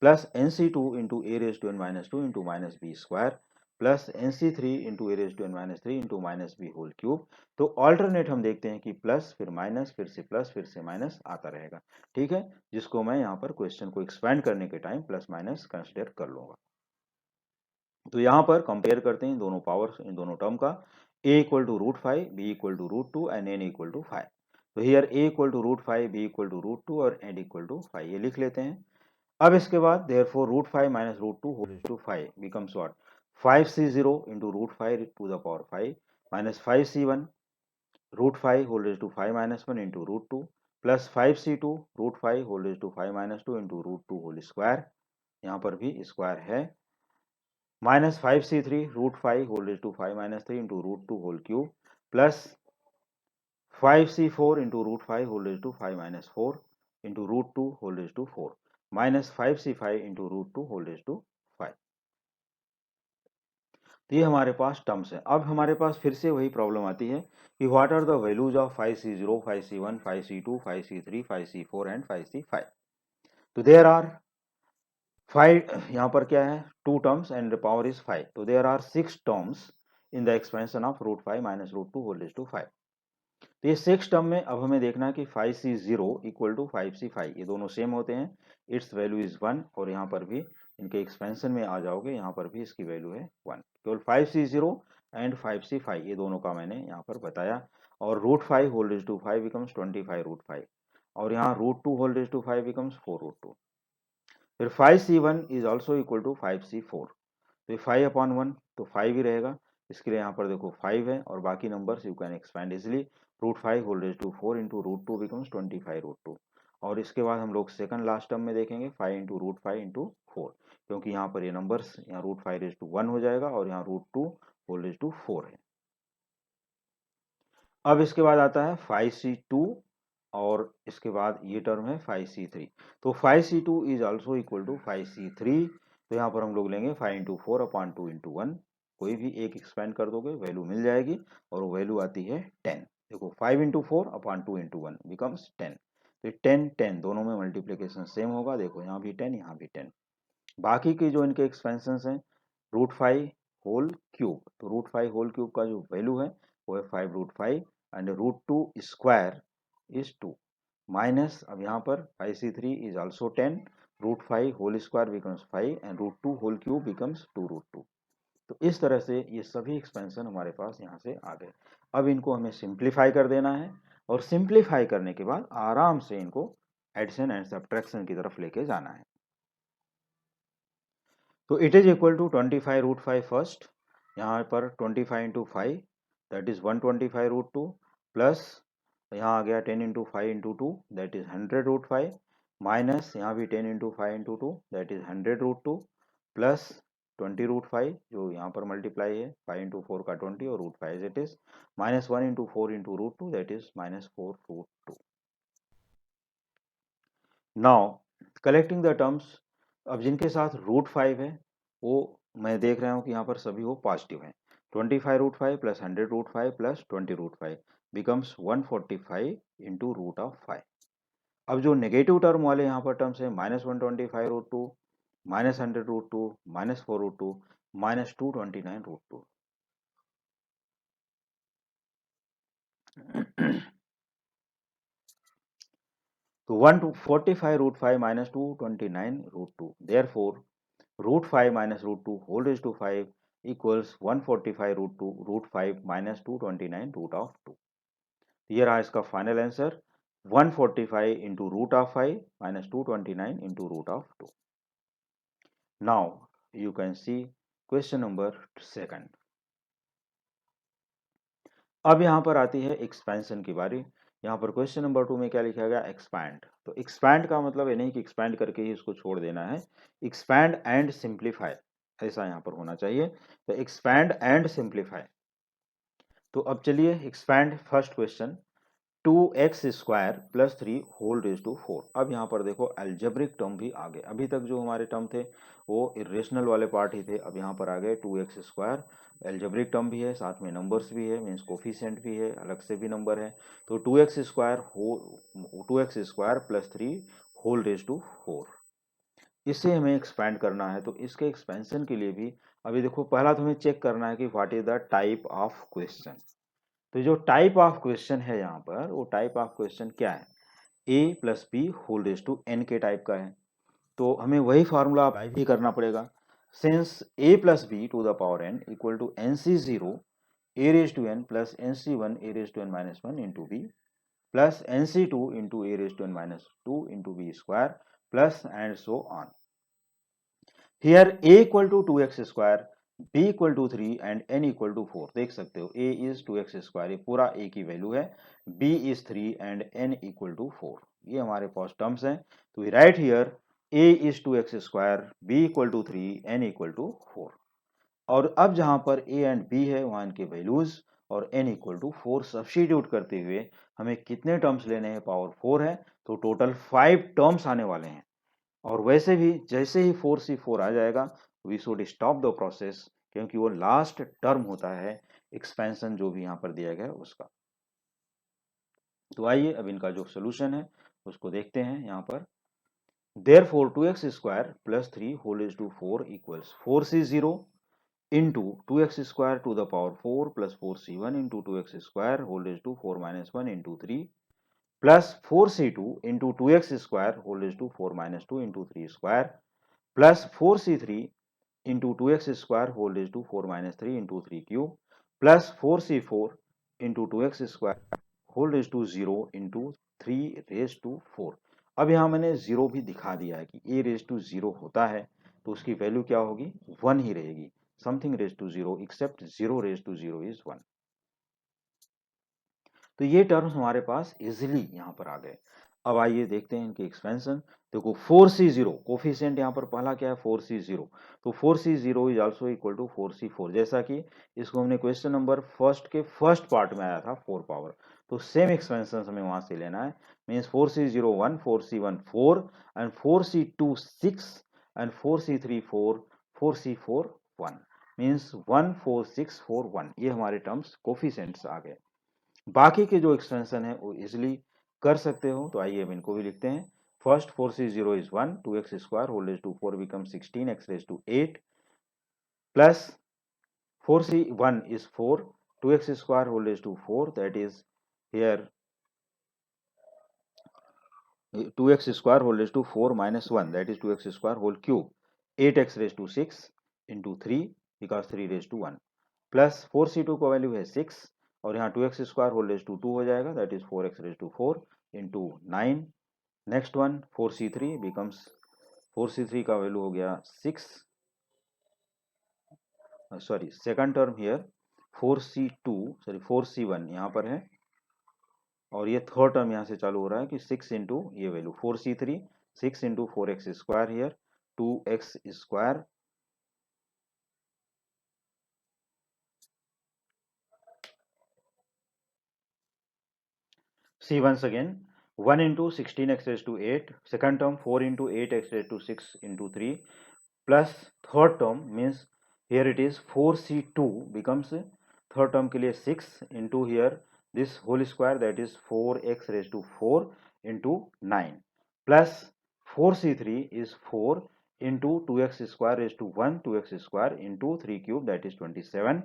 Speaker 1: plus NC2 into a raise to n minus two into minus b square plus NC3 into a raise to n minus three into minus B whole cube. तो alternate हम देखते हैं कि plus फिर minus फिर से plus फिर से माइनस आता रहेगा, ठीक है, जिसको मैं यहाँ पर क्वेश्चन को एक्सपेंड करने के टाइम प्लस माइनस कंसिडर कर लूंगा। तो यहाँ पर कंपेयर करते हैं दोनों पावर्स, इन दोनों टर्म का, a equal to √5 b equal to √2 and n equal to 5। तो here a equal to √5 b equal to √2 और n इक्वल टू 5 ये लिख लेते हैं। अब इसके बाद therefore √5 minus √2 whole raise to 5 becomes what 5c0 into √5 to the power 5 minus 5c1 √5 whole raise to 5 minus 1 into √2 plus 5c2 √5 whole raise to 5 minus 2 into √2 whole square, यहाँ पर भी स्क्वायर है, minus 5c3 √5 whole raise to 5 minus 3 into √2 whole cube plus 5c4 into √5 whole raise to 5 minus 4 into √2 whole raise to 4 minus 5c5 into √2 whole raise to 5। तो ये हमारे पास terms है। अब हमारे पास फिर से वही प्रॉब्लम आती है कि what are the values of 5c0 5c1 5c2 5c3 5c4 and 5c5। तो देयर आर 5, यहाँ पर क्या है 2 terms and the power is 5, तो there are 6 terms in the expansion of √5 minus √2 whole raise to 5। तो ये 6 टर्म में अब हमें देखना है कि 5c0 इक्वल टू 5c5 ये दोनों सेम होते हैं, इट्स वैल्यू इज 1 और यहाँ पर भी इनके एक्सपेंशन में आ जाओगे, यहाँ पर भी इसकी वैल्यू है 1। केवल 5c0 एंड 5c5 ये दोनों का मैंने यहाँ पर बताया, और √5 होल रेज़ टू 5 बिकम्स 25 √5 और यहाँ √2 होल रेज़ टू 5 बिकम्स 4 √2। फिर 5c1 is also equal to 5c4, तो ये 5 अपॉन 1 तो 5 ही रहेगा, इसके लिए यहाँ पर देखो 5 है और बाकी numbers you can expand easily, √5 whole raise to 4 into √2 becomes 25 √2 और इसके बाद हम लोग सेकंड लास्ट टर्म में देखेंगे 5 इंटू √5 इंटू 4, क्योंकि यहाँ पर ये नंबर्स यहाँ √5 रेज़ टू 1 हो जाएगा और यहाँ √2 होल रेज़ टू 4 है। अब इसके बाद आता है 5c2 और इसके बाद ये टर्म है 5c3, तो 5c2 is also equal to 5c3। तो यहाँ पर हम लोग लेंगे 5 इंटू 4 अपॉन 2 इंटू 1, कोई भी एक एक्सपेंड कर दोगे वैल्यू मिल जाएगी, और वो वैल्यू आती है 10। देखो 5 इंटू 4 अपॉन 2 इंटू 1 बिकम्स 10, तो 10 10 दोनों में मल्टीप्लीकेशन सेम होगा, देखो यहाँ भी 10 यहाँ भी 10। बाकी के जो इनके एक्सपेंशन हैं √5 होल क्यूब, तो √5 होल क्यूब का जो वैल्यू है वो है 5√5 एंड √2 स्क्वायर इज 2 माइनस, अब यहाँ पर 5c3 is also 10, √5 whole square becomes 5 and √2 whole cube becomes 2√2। तो इस तरह से ये सभी एक्सपेंशन हमारे पास यहाँ से आ गए। अब इनको हमें सिंप्लीफाई कर देना है, और सिंप्लीफाई करने के बाद आराम से इनको एडिशन एंड सब्ट्रैक्शन की तरफ लेके जाना है। तो it is equal to 25√5 first, यहाँ पर 25 इंटू 5 दैट इज 125√2 प्लस यहाँ आ गया 10 into 5 into 2 that is 100√5 minus यहाँ भी 10 into 5 into 2 that is 100√2 plus 20√5 जो यहाँ पर मल्टीप्लाई है 5 इंटू 4 का 20 और √5 as it is minus 1 into 4 into √2 that is minus 4√2। Now collecting the terms, अब जिनके साथ √5 है वो मैं देख रहा हूँ कि यहाँ पर सभी वो पॉजिटिव हैं। 25√5 प्लस 100√5 प्लस 20√5 बिकम्स 145 इंटू √5। अब जो नेगेटिव टर्म वाले यहाँ पर टर्म्स है -125√2 माइनस 100√2 माइनस 4√2 माइनस 229√2। तो 145√5 minus 229√2, therefore √5 minus √2 whole raised to 5 equals 145√5 minus 229√2। Here है इसका final answer 145 into √5 minus 229 into √2। Now you can see question number 2। अब यहाँ पर आती है एक्सपेंशन की बारी। यहाँ पर क्वेश्चन नंबर 2 में क्या लिखा गया, एक्सपैंड। तो एक्सपैंड का मतलब ये नहीं कि एक्सपैंड करके ही इसको छोड़ देना है, एक्सपैंड एंड सिंप्लीफाई ऐसा यहाँ पर होना चाहिए। तो एक्सपैंड एंड सिंप्लीफाई, तो अब चलिए expand first question 2x² plus 3 whole raise to 4। अब यहाँ पर देखो एल्जेब्रिक टर्म भी आ गए, अभी तक जो हमारे टर्म थे वो इरेशनल वाले पार्ट ही थे, अब यहाँ पर आ गए 2x², एल्जेब्रिक टर्म भी है साथ में नंबर्स भी है, मीन्स कोफिशिएंट भी है, अलग से भी नंबर है। तो 2x² plus 3 whole raise to 4, इसे हमें एक्सपेंड करना है। तो इसके एक्सपेंशन के लिए भी अभी देखो पहला तो हमें चेक करना है कि what is the type of question. तो जो टाइप ऑफ क्वेश्चन है यहाँ पर, वो टाइप ऑफ क्वेश्चन क्या है, a plus B whole raise to n के टाइप का है। तो हमें वही फार्मूला अप्लाई भी करना पड़ेगा, since a plus b to the power n equal to NC0 a raise to n plus NC1 a raise to n minus 1 into B plus NC2 into a raise to n minus 2 into b square plus and so on. Here a equal to 2x², b equal to 3 and n equal to 4। देख सकते हो a is 2x², ये पूरा a की value है, b is 3 and n equal to 4, ये हमारे पास टर्म्स हैं। तो we write here a is 2x², b equal to 3, n equal to 4। और अब जहां पर a एंड b है वहां इनके वैल्यूज और n इक्वल टू 4 सब्स्टिट्यूट करते हुए हमें कितने टर्म्स लेने हैं, पावर 4 है तो टोटल 5 टर्म्स आने वाले हैं। और वैसे भी जैसे ही 4c4 आ जाएगा we should stop the process, क्योंकि वो लास्ट टर्म होता है एक्सपेंशन जो भी यहाँ पर दिया गया है उसका। तो आइए अब इनका जो सोल्यूशन है उसको देखते हैं यहाँ पर। Therefore 2x² plus 3 whole raise to 4 equals 4c0 into 2x² to the power 4 plus 4c1 into 2x² whole raise to 4 minus 1 into 3 plus 4c2 into 2x² whole raise to 4 minus 2 into 3 square plus 4c3 into 2x² whole raise to 4 minus 3 into 3 cube plus 4c4 into 2x² whole raise to 0 into 3 raise to 4। अब यहाँ मैंने 0 भी दिखा दिया है कि a rays to 0 होता है तो उसकी वैल्यू क्या होगी, 1 ही रहेगी। Something raise to 0 except 0 raise to 0 is 1। तो ये टर्म्स हमारे पास इजिली यहाँ पर आ गए। अब आइए देखते हैं इनकी एक्सपेंशन। देखो 4c0 कोफिशिएंट यहाँ पर पहला क्या है 4c0, तो 4c0 is also equal to 4c4, जैसा कि इसको हमने क्वेश्चन नंबर फर्स्ट के फर्स्ट पार्ट में आया था 4 पावर, तो सेम एक्सपेंशन हमें वहां से लेना है। Means 4c0 1, 4c1 4 and 4c2 6 and 4c3 4, 4c4 1, means 1 4 6 4 1, ये हमारे टर्म्स कोफिशिएंट्स आ गए। बाकी के जो एक्सपेंशन है वो इजिली कर सकते हो, तो आइए अब इनको भी लिखते हैं। First 4c0 is 1, 2x square whole raised to 4 becomes 16x raised to 8 plus 4c1 is 4, 2x square whole raised to 4, that is here 2x square whole raised to 4 minus 1, that is 2x square whole cube, 8x raised to 6 into 3 because 3 raised to 1 plus 4c2 का value है 6 और यहाँ 2x square whole raised to 2 हो जाएगा, that is 4x raised to 4 into 9। Next one 4c3 becomes 4c3 का value हो गया 6, sorry second term here 4c2 sorry 4c1 यहाँ पर है और ये थर्ड टर्म यहाँ से चालू हो रहा है कि 6 इंटू ये value 4c3 6 into 4x square here 2x square see once again 1 into 16x raised to 8, second term 4 into 8x raised to 6 into 3 plus third term means here it is 4c2 becomes third term के लिए 6 into here this whole square that is 4x raised to 4 into 9 plus 4c3 is 4 into 2x square raised to 1 2x square into 3 cube that is 27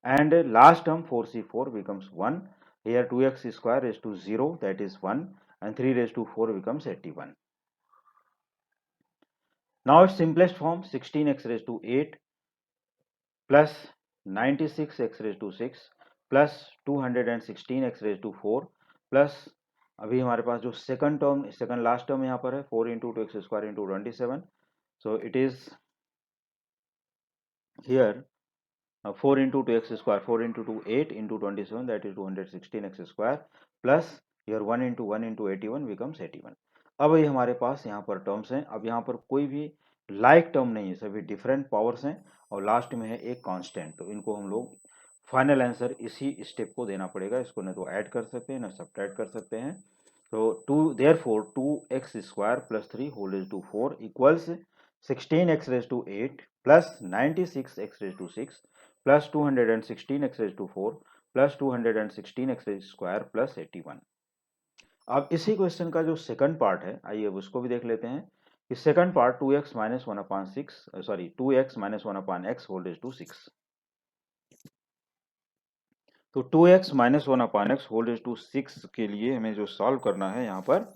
Speaker 1: and last term 4c4 becomes 1, here 2x square raised to 0 that is 1 and 3 raised to 4 becomes 81. Now its simplest form 16x raised to 8 plus 96x raised to 6 plus 216x raised to 4 plus अभी हमारे पास जो second term second last term यहाँ पर है 4 into 2x square into 27, so it is here 4 into 2x square 4 into 2 8 into 27 that is 216x square plus here 1 into 81 becomes 81। अब ये हमारे पास यहाँ पर टर्म्स हैं, अब यहाँ पर कोई भी लाइक टर्म नहीं है, सभी डिफरेंट पावर्स हैं और लास्ट में है एक कांस्टेंट, तो इनको हम लोग फाइनल आंसर इसी स्टेप को देना पड़ेगा, इसको न तो ऐड कर सकते हैं न सब्ट्रैक्ट कर सकते हैं। तो therefore 2x square plus 3 whole raised to 4 equals 16x raised to 8 plus 96x raised to 6 plus 216x raised to 4 plus 216x raised square plus 81। अब इसी क्वेश्चन का जो सेकंड पार्ट है आइए अब उसको भी देख लेते हैं कि second part 2x minus 1 upon 6 sorry 2x minus 1 upon x whole raised to 6, तो 2x minus 1 upon x whole raised to 6 के लिए हमें जो सॉल्व करना है यहाँ पर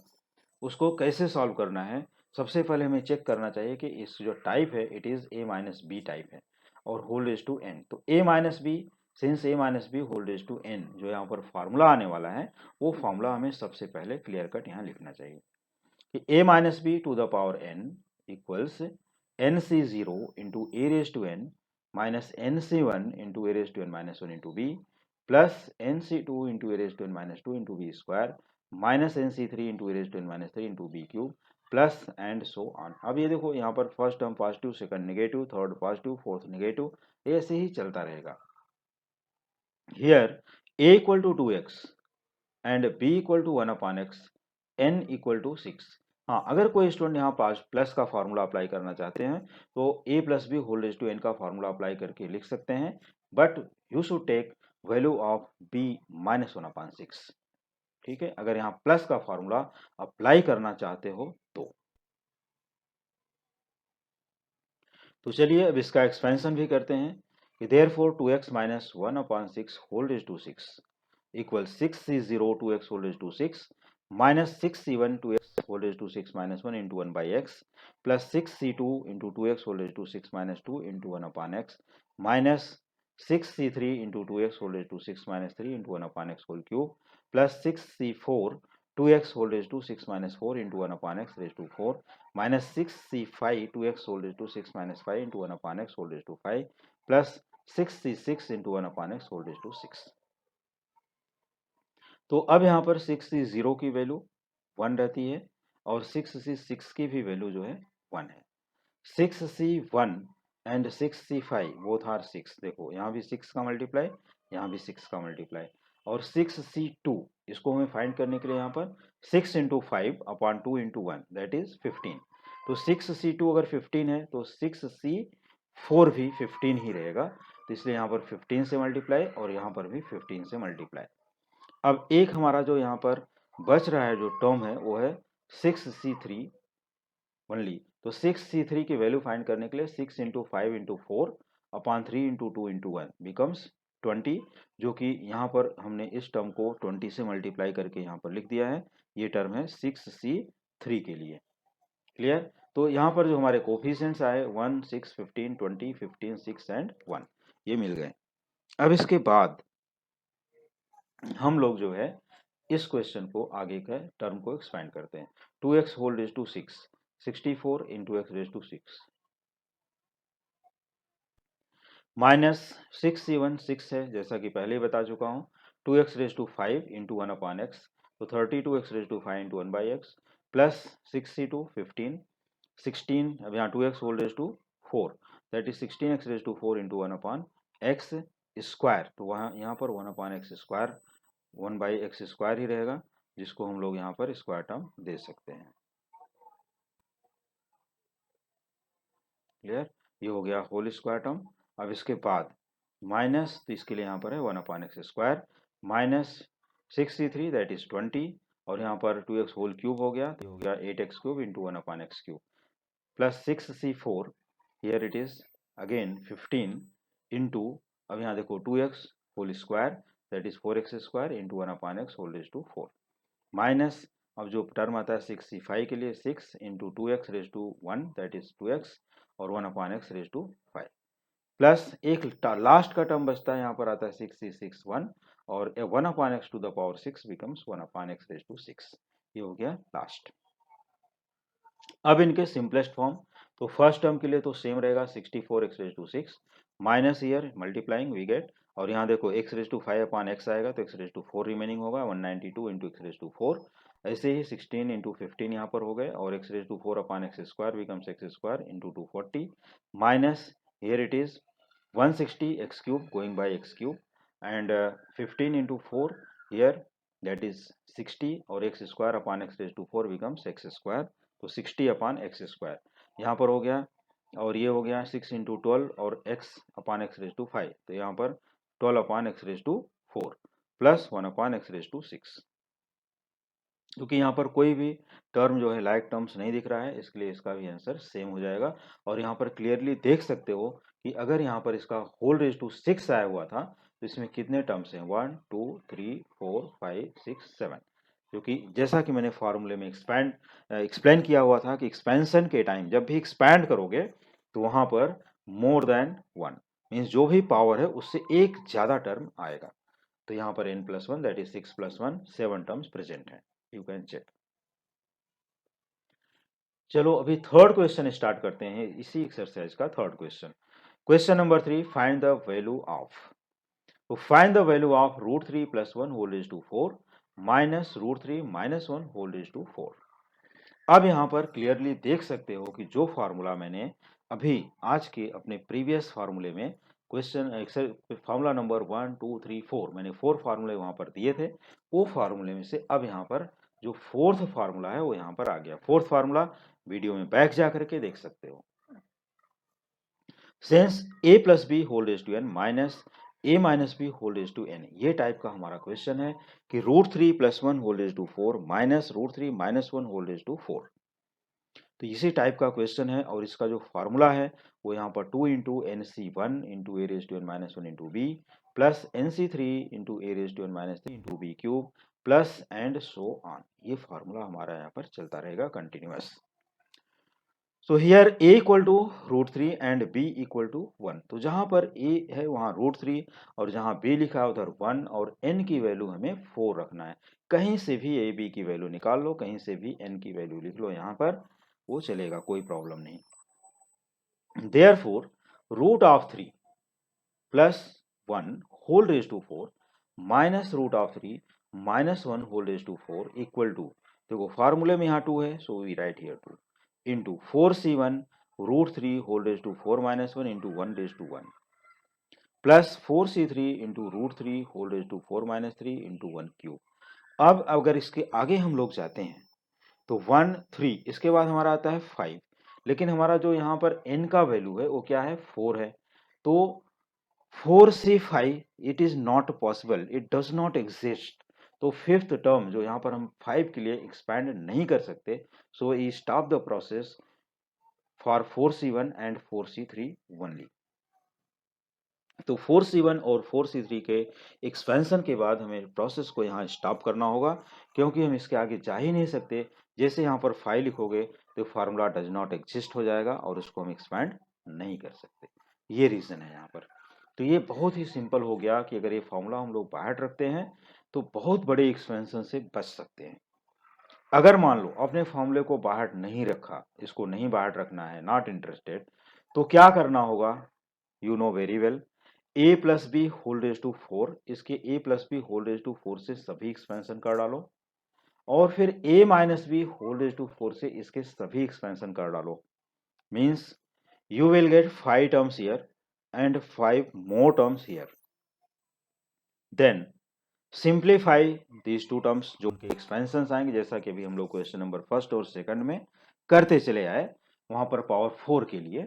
Speaker 1: उसको कैसे सॉल्व करना है, सबसे पहले हमें चेक करना चाहिए कि इस जो टाइप है it is a minus b type है और होल रेज टू n, तो a minus b since a minus B whole raise to n जो यहाँ पर फार्मूला आने वाला है वो फार्मूला हमें सबसे पहले क्लियर कट यहाँ लिखना चाहिए कि a minus b to the power n equals nc0 into a raise to n minus nc1 into a raise to n minus 1 into b plus nc2 into a raise to n minus 2 into b square minus nc3 into a raise to n minus 3 into B cube plus and so on. अब ये देखो यहाँ पर first term positive second negative third positive fourth negative, ऐसे ही चलता रहेगा। Here a equal to 2x and b equal to 1 upon x n equal to 6। हाँ अगर कोई स्टूडेंट यहाँ पास प्लस का फार्मूला अप्लाई करना चाहते हैं तो a plus B whole raise to n का फार्मूला अप्लाई करके लिख सकते हैं, but you should take value of b minus 1 upon 6, ठीक है, अगर यहाँ प्लस का फॉर्मूला अप्लाई करना चाहते हो तो चलिए अब इसका एक्सपेंशन भी करते हैं कि therefore 2x minus 1 upon 6 whole raised to 6 equals 6c0 2x whole raised to 6 minus 6c1 2x whole raised to 6 minus 1 into 1 by x plus 6c2 into 2x whole raised to 6 minus 2 into 1 upon x minus 6c3 into 2x whole raised to 6 minus 3 into 1 upon x whole cube plus 6c4 2x whole raised to 6 minus 4 into 1 upon x raised to 4 minus 6c5 2x whole raised to 6 minus 5 into 1 upon x whole raised to 5 plus 6c6 into 1 upon x whole raised to 6। तो अब यहाँ पर 6c0 की value 1 रहती है और 6C6 की भी वैल्यू जो है 1 है। 6C1 and 6C5 both are 6। देखो यहाँ भी 6 का मल्टीप्लाई, यहाँ भी 6 का मल्टीप्लाई। और 6C2 इसको हमें फाइंड करने के लिए यहाँ पर 6 इंटू 5 अपॉन 2 इंटू 1 दैट इज 15। तो 6C2 अगर 15 है तो 6C4 भी 15 ही रहेगा, तो इसलिए यहाँ पर 15 से मल्टीप्लाई और यहाँ पर भी 15 से मल्टीप्लाई। अब एक हमारा जो यहाँ पर बच रहा है जो टर्म है वो है 6C3 ओनली। तो 6C3 की वैल्यू फाइंड करने के लिए 6 इंटू 5 इंटू 4 अपॉन 3 इंटू 2 इंटू 1 बिकम्स 20, जो कि यहाँ पर हमने इस टर्म को 20 से मल्टीप्लाई करके यहाँ पर लिख दिया है। ये टर्म है 6C3 के लिए। क्लियर? तो यहाँ पर जो हमारे कोफिशिएंट्स आए 1, 6, 15, 20, 15, 6 एंड 1 ये मिल गए। अब इसके बाद हम लोग जो है इस क्वेश्चन को आगे के टर्म को एक्सपेंड करते हैं। 2x whole raise to 6, 64 into x raise to 6 minus 6C1 6 है जैसा कि पहले ही बता चुका हूँ। 2x raise to 5 into 1 upon X, तो 32x raise to 5 into 1 by X plus 6C2 15, 16 अब यहाँ 2x whole raise to 4 that is 16x raise to 4 into 1 upon x square. तो वहाँ यहाँ पर 1 upon x square 1 by X square ही रहेगा, जिसको हम लोग यहाँ पर स्क्वायर टर्म दे सकते हैं। क्लियर? ये हो गया होल स्क्वायर टर्म। अब इसके बाद माइनस, तो इसके लिए यहाँ पर है 1 upon x square minus 6C3 that is 20 और यहाँ पर 2x होल क्यूब हो गया, तो हो गया 8x cube into 1 upon x cube plus 6C4 here it is again 15 into, अब यहाँ देखो 2x whole square that is 4x square into 1 upon x whole raise to 4 minus, अब जो टर्म आता है 6C5 के लिए 6 into 2x raise to 1 that is 2x और 1 upon x raise to 5 plus एक लास्ट का टर्म बचता है, यहाँ पर आता है 6C6 1 और 1 upon x to the power 6 becomes 1 upon x raise to 6। ये हो गया लास्ट। अब इनके सिंपलेस्ट फॉर्म, तो फर्स्ट टर्म के लिए तो सेम रहेगा 64x raise to 6 minus year multiplying we get, और यहाँ देखो x raise to 5 upon x आएगा तो x रेज टू 4 रिमेनिंग होगा 192 इंटू एक्स रेज टू 4। ऐसे ही 16 इंटू 15 यहाँ पर हो गए और x raise to 4 upon x square becomes x square into 240 minus here it is 160 x cube going by x cube and 15 into 4 here that is 60 और x square upon x raised to 4 becomes x square, तो 60 upon x square यहाँ पर हो गया और ये हो गया 6 इंटू 12 और x upon x raise to 5, तो यहाँ पर 12 upon x raise to 4 plus 1 upon x raise to 6। क्योंकि यहाँ पर कोई भी टर्म जो है लाइक टर्म्स नहीं दिख रहा है, इसके लिए इसका भी आंसर सेम हो जाएगा। और यहाँ पर क्लियरली देख सकते हो कि अगर यहाँ पर इसका होल रेज टू 6 आया हुआ था तो इसमें कितने टर्म्स हैं 1 2 3 4 5 6 7, क्योंकि जैसा कि मैंने फॉर्मूले में एक्सप्लेन किया हुआ था कि एक्सपेंशन के टाइम जब भी एक्सपैंड करोगे तो वहाँ पर मोर देन 1 मीन्स जो भी पावर है उससे एक ज़्यादा टर्म आएगा। तो यहाँ पर n+1 that is 6 + 1 7 terms present है, यू कैन चेक। चलो अभी थर्ड क्वेश्चन स्टार्ट करते हैं, इसी एक्सरसाइज का third question. Question number 3, find the value of, तो find the value of √3 + 1 whole raise to 4 minus √3 - 1 whole raise to 4। अब यहाँ पर क्लियरली देख सकते हो कि जो फार्मूला मैंने अभी आज के अपने प्रीवियस फार्मूले में क्वेश्चन फार्मूला नंबर 1 2 3 4 मैंने 4 फार्मूले वहां पर दिए थे, वो फार्मूले में से अब यहाँ पर जो फोर्थ फार्मूला है वो यहाँ पर आ गया। फोर्थ फार्मूला वीडियो में बैक जा करके देख सकते हो। Since a + b whole raise to n minus a - b whole raise to n, ये टाइप का हमारा क्वेश्चन है कि √3 + 1 whole raise to 4 minus √3 - 1 whole raise to 4। तो इसी टाइप का क्वेश्चन है और इसका जो फार्मूला है वो यहाँ पर 2 into NC1 into a raise to n - 1 into B plus NC3 into a raise to n - 3 into B cube plus and so on. ये फार्मूला हमारा यहाँ पर चलता रहेगा continuous. So here a equal to √3 and b equal to 1, तो जहाँ पर a है वहाँ √3 और जहाँ b लिखा है उधर 1 और n की वैल्यू हमें 4 रखना है। कहीं से भी a b की वैल्यू निकाल लो, कहीं से भी n की वैल्यू लिख लो, यहाँ पर वो चलेगा, कोई प्रॉब्लम नहीं। Therefore √3 + 1 whole raise to 4 minus √3 - 1 whole raise to 4 equal to देखो फार्मूले में यहाँ 2 है, so we write here 2 into 4c1 √3 whole raise to 4 - 1 into 1 raise to 1 plus 4c3 into √3 whole raise to 4 - 3 into 1 cube. अब अगर इसके आगे हम लोग जाते हैं तो 1 3 इसके बाद हमारा आता है 5, लेकिन हमारा जो यहाँ पर n का वैल्यू है वो क्या है 4 है। तो 4 से 5 it is not possible, it does not exist. तो फिफ्थ टर्म जो यहाँ पर हम 5 के लिए एक्सपैंड नहीं कर सकते, so we stop the process for 4c1 and 4c3 only. तो 4c1 और 4c3 के एक्सपेंशन के बाद हमें प्रोसेस को यहाँ स्टॉप करना होगा, क्योंकि हम इसके आगे जा ही नहीं सकते। जैसे यहाँ पर 5 लिखोगे तो फार्मूला डज नॉट एग्जिस्ट हो जाएगा और उसको हम एक्सपैंड नहीं कर सकते। ये रीज़न है यहाँ पर। तो ये बहुत ही सिंपल हो गया कि अगर ये फार्मूला हम लोग बाहर रखते हैं तो बहुत बड़े एक्सपेंशन से बच सकते हैं। अगर मान लो अपने फार्मूले को बाहर नहीं रखा, इसको नहीं बाहर रखना है, नॉट इंटरेस्टेड, तो क्या करना होगा, you know very well, a plus B whole raise to 4, इसके a plus B whole raise to 4 से सभी एक्सपेंशन कर डालो, और फिर a minus B whole raise to 4 से इसके सभी एक्सपेंशन कर डालो। Means you will get 5 terms here and 5 more terms here. Then simplify these two terms, जो कि एक्सपेंशन आएंगे, जैसा कि अभी हम लोग क्वेश्चन नंबर फर्स्ट और सेकंड में करते चले आए, वहां पर पावर 4 के लिए।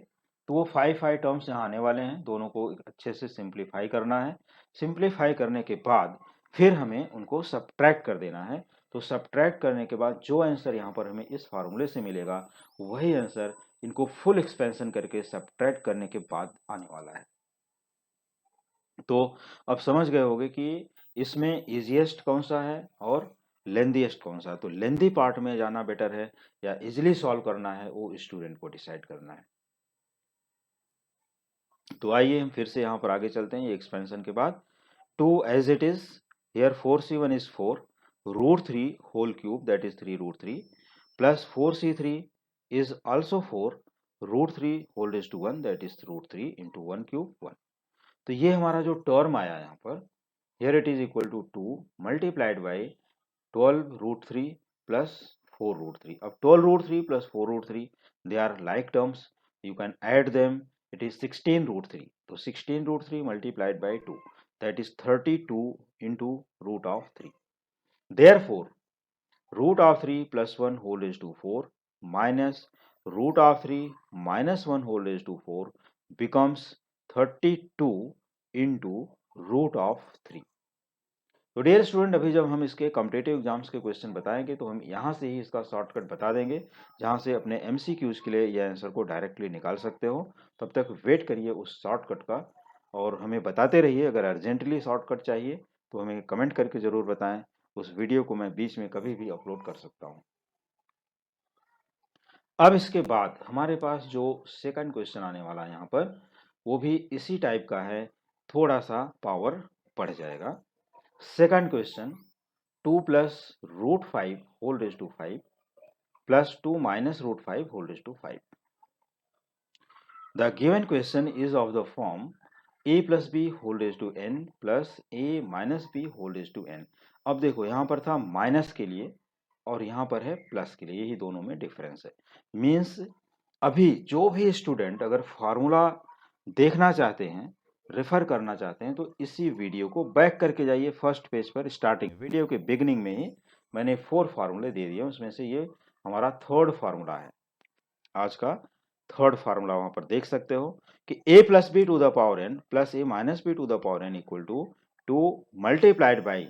Speaker 1: तो वो 5 टर्म्स यहाँ आने वाले हैं, दोनों को अच्छे से सिंप्लीफाई करना है। सिंप्लीफाई करने के बाद फिर हमें उनको सब्ट्रैक्ट कर देना है। तो सब्ट्रैक्ट करने के बाद जो आंसर यहाँ पर हमें इस फार्मूले से मिलेगा, वही आंसर इनको फुल एक्सपेंशन करके सब्ट्रैक्ट करने के बाद आने वाला है। तो अब समझ गए होंगे कि इसमें इजीएस्ट कौन सा है और लेंथीएस्ट कौन सा है। तो लेंथी पार्ट में जाना बेटर है या इजीली सॉल्व करना है, वो स्टूडेंट को डिसाइड करना है। तो आइए हम फिर से यहाँ पर आगे चलते हैं। ये एक्सपेंशन के बाद 2 as it is here 4c1 is 4 √3 whole cube that is 3 √3 plus 4c3 is also 4 √3 whole raise to 1 that is √3 into 1 cube 1। तो ये हमारा जो टर्म आया यहाँ पर, here it is equal to 2 multiplied by 12 root 3 plus 4 root 3. अब 12 root 3 plus 4 root 3, they are like terms, you can add them, it is 16 root 3. तो 16 root 3 multiplied by 2, that is 32 into root of 3. Therefore, root of 3 plus 1 whole raised to 4 minus root of 3 minus 1 whole raised to 4 becomes 32 into root of 3. तो dear student, अभी जब हम इसके competitive exams के question बताएंगे तो हम यहाँ से ही इसका शॉर्टकट बता देंगे, जहाँ से अपने एमसीक्यूज के लिए यह आंसर को डायरेक्टली निकाल सकते हो। तब तक वेट करिए उस शॉर्टकट का और हमें बताते रहिए। अगर अर्जेंटली शॉर्टकट चाहिए तो हमें कमेंट करके ज़रूर बताएं, उस वीडियो को मैं बीच में कभी भी अपलोड कर सकता हूँ। अब इसके बाद हमारे पास जो सेकंड क्वेश्चन आने वाला है यहाँ पर, वो भी इसी टाइप का है, थोड़ा सा पावर बढ़ जाएगा। Second question 2 plus root 5 whole raised to 5 plus 2 minus root 5 whole raised to 5. The given question is of the form a plus b whole raised to n plus a minus b whole raised to n. अब देखो यहाँ पर था minus के लिए और यहाँ पर है प्लस के लिए, यही दोनों में डिफरेंस है। मीन्स अभी जो भी स्टूडेंट अगर फार्मूला देखना चाहते हैं, रेफर करना चाहते हैं, तो इसी वीडियो को बैक करके जाइए फर्स्ट पेज पर। स्टार्टिंग वीडियो के बिगनिंग में ही मैंने 4 फार्मूले दे दिए, उसमें से ये हमारा थर्ड फार्मूला है। आज का थर्ड फार्मूला वहां पर देख सकते हो कि a plus b to the power n plus a minus b to the power n equal to 2 multiplied by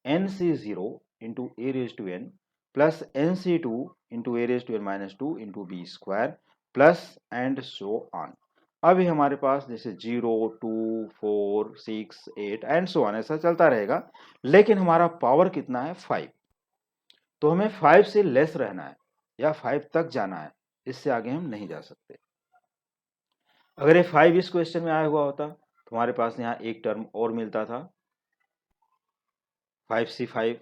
Speaker 1: nc0 into a raise to n plus nc2 into a raise to n minus 2 into b square plus and so on. अभी हमारे पास जैसे 0 2 4 6 8 and so on ऐसा चलता रहेगा, लेकिन हमारा power कितना है 5। तो हमें 5 से लेस रहना है या 5 तक जाना है, इससे आगे हम नहीं जा सकते। अगर ये 5 इस क्वेश्चन में आया हुआ होता तो हमारे पास यहाँ एक टर्म और मिलता था 5c5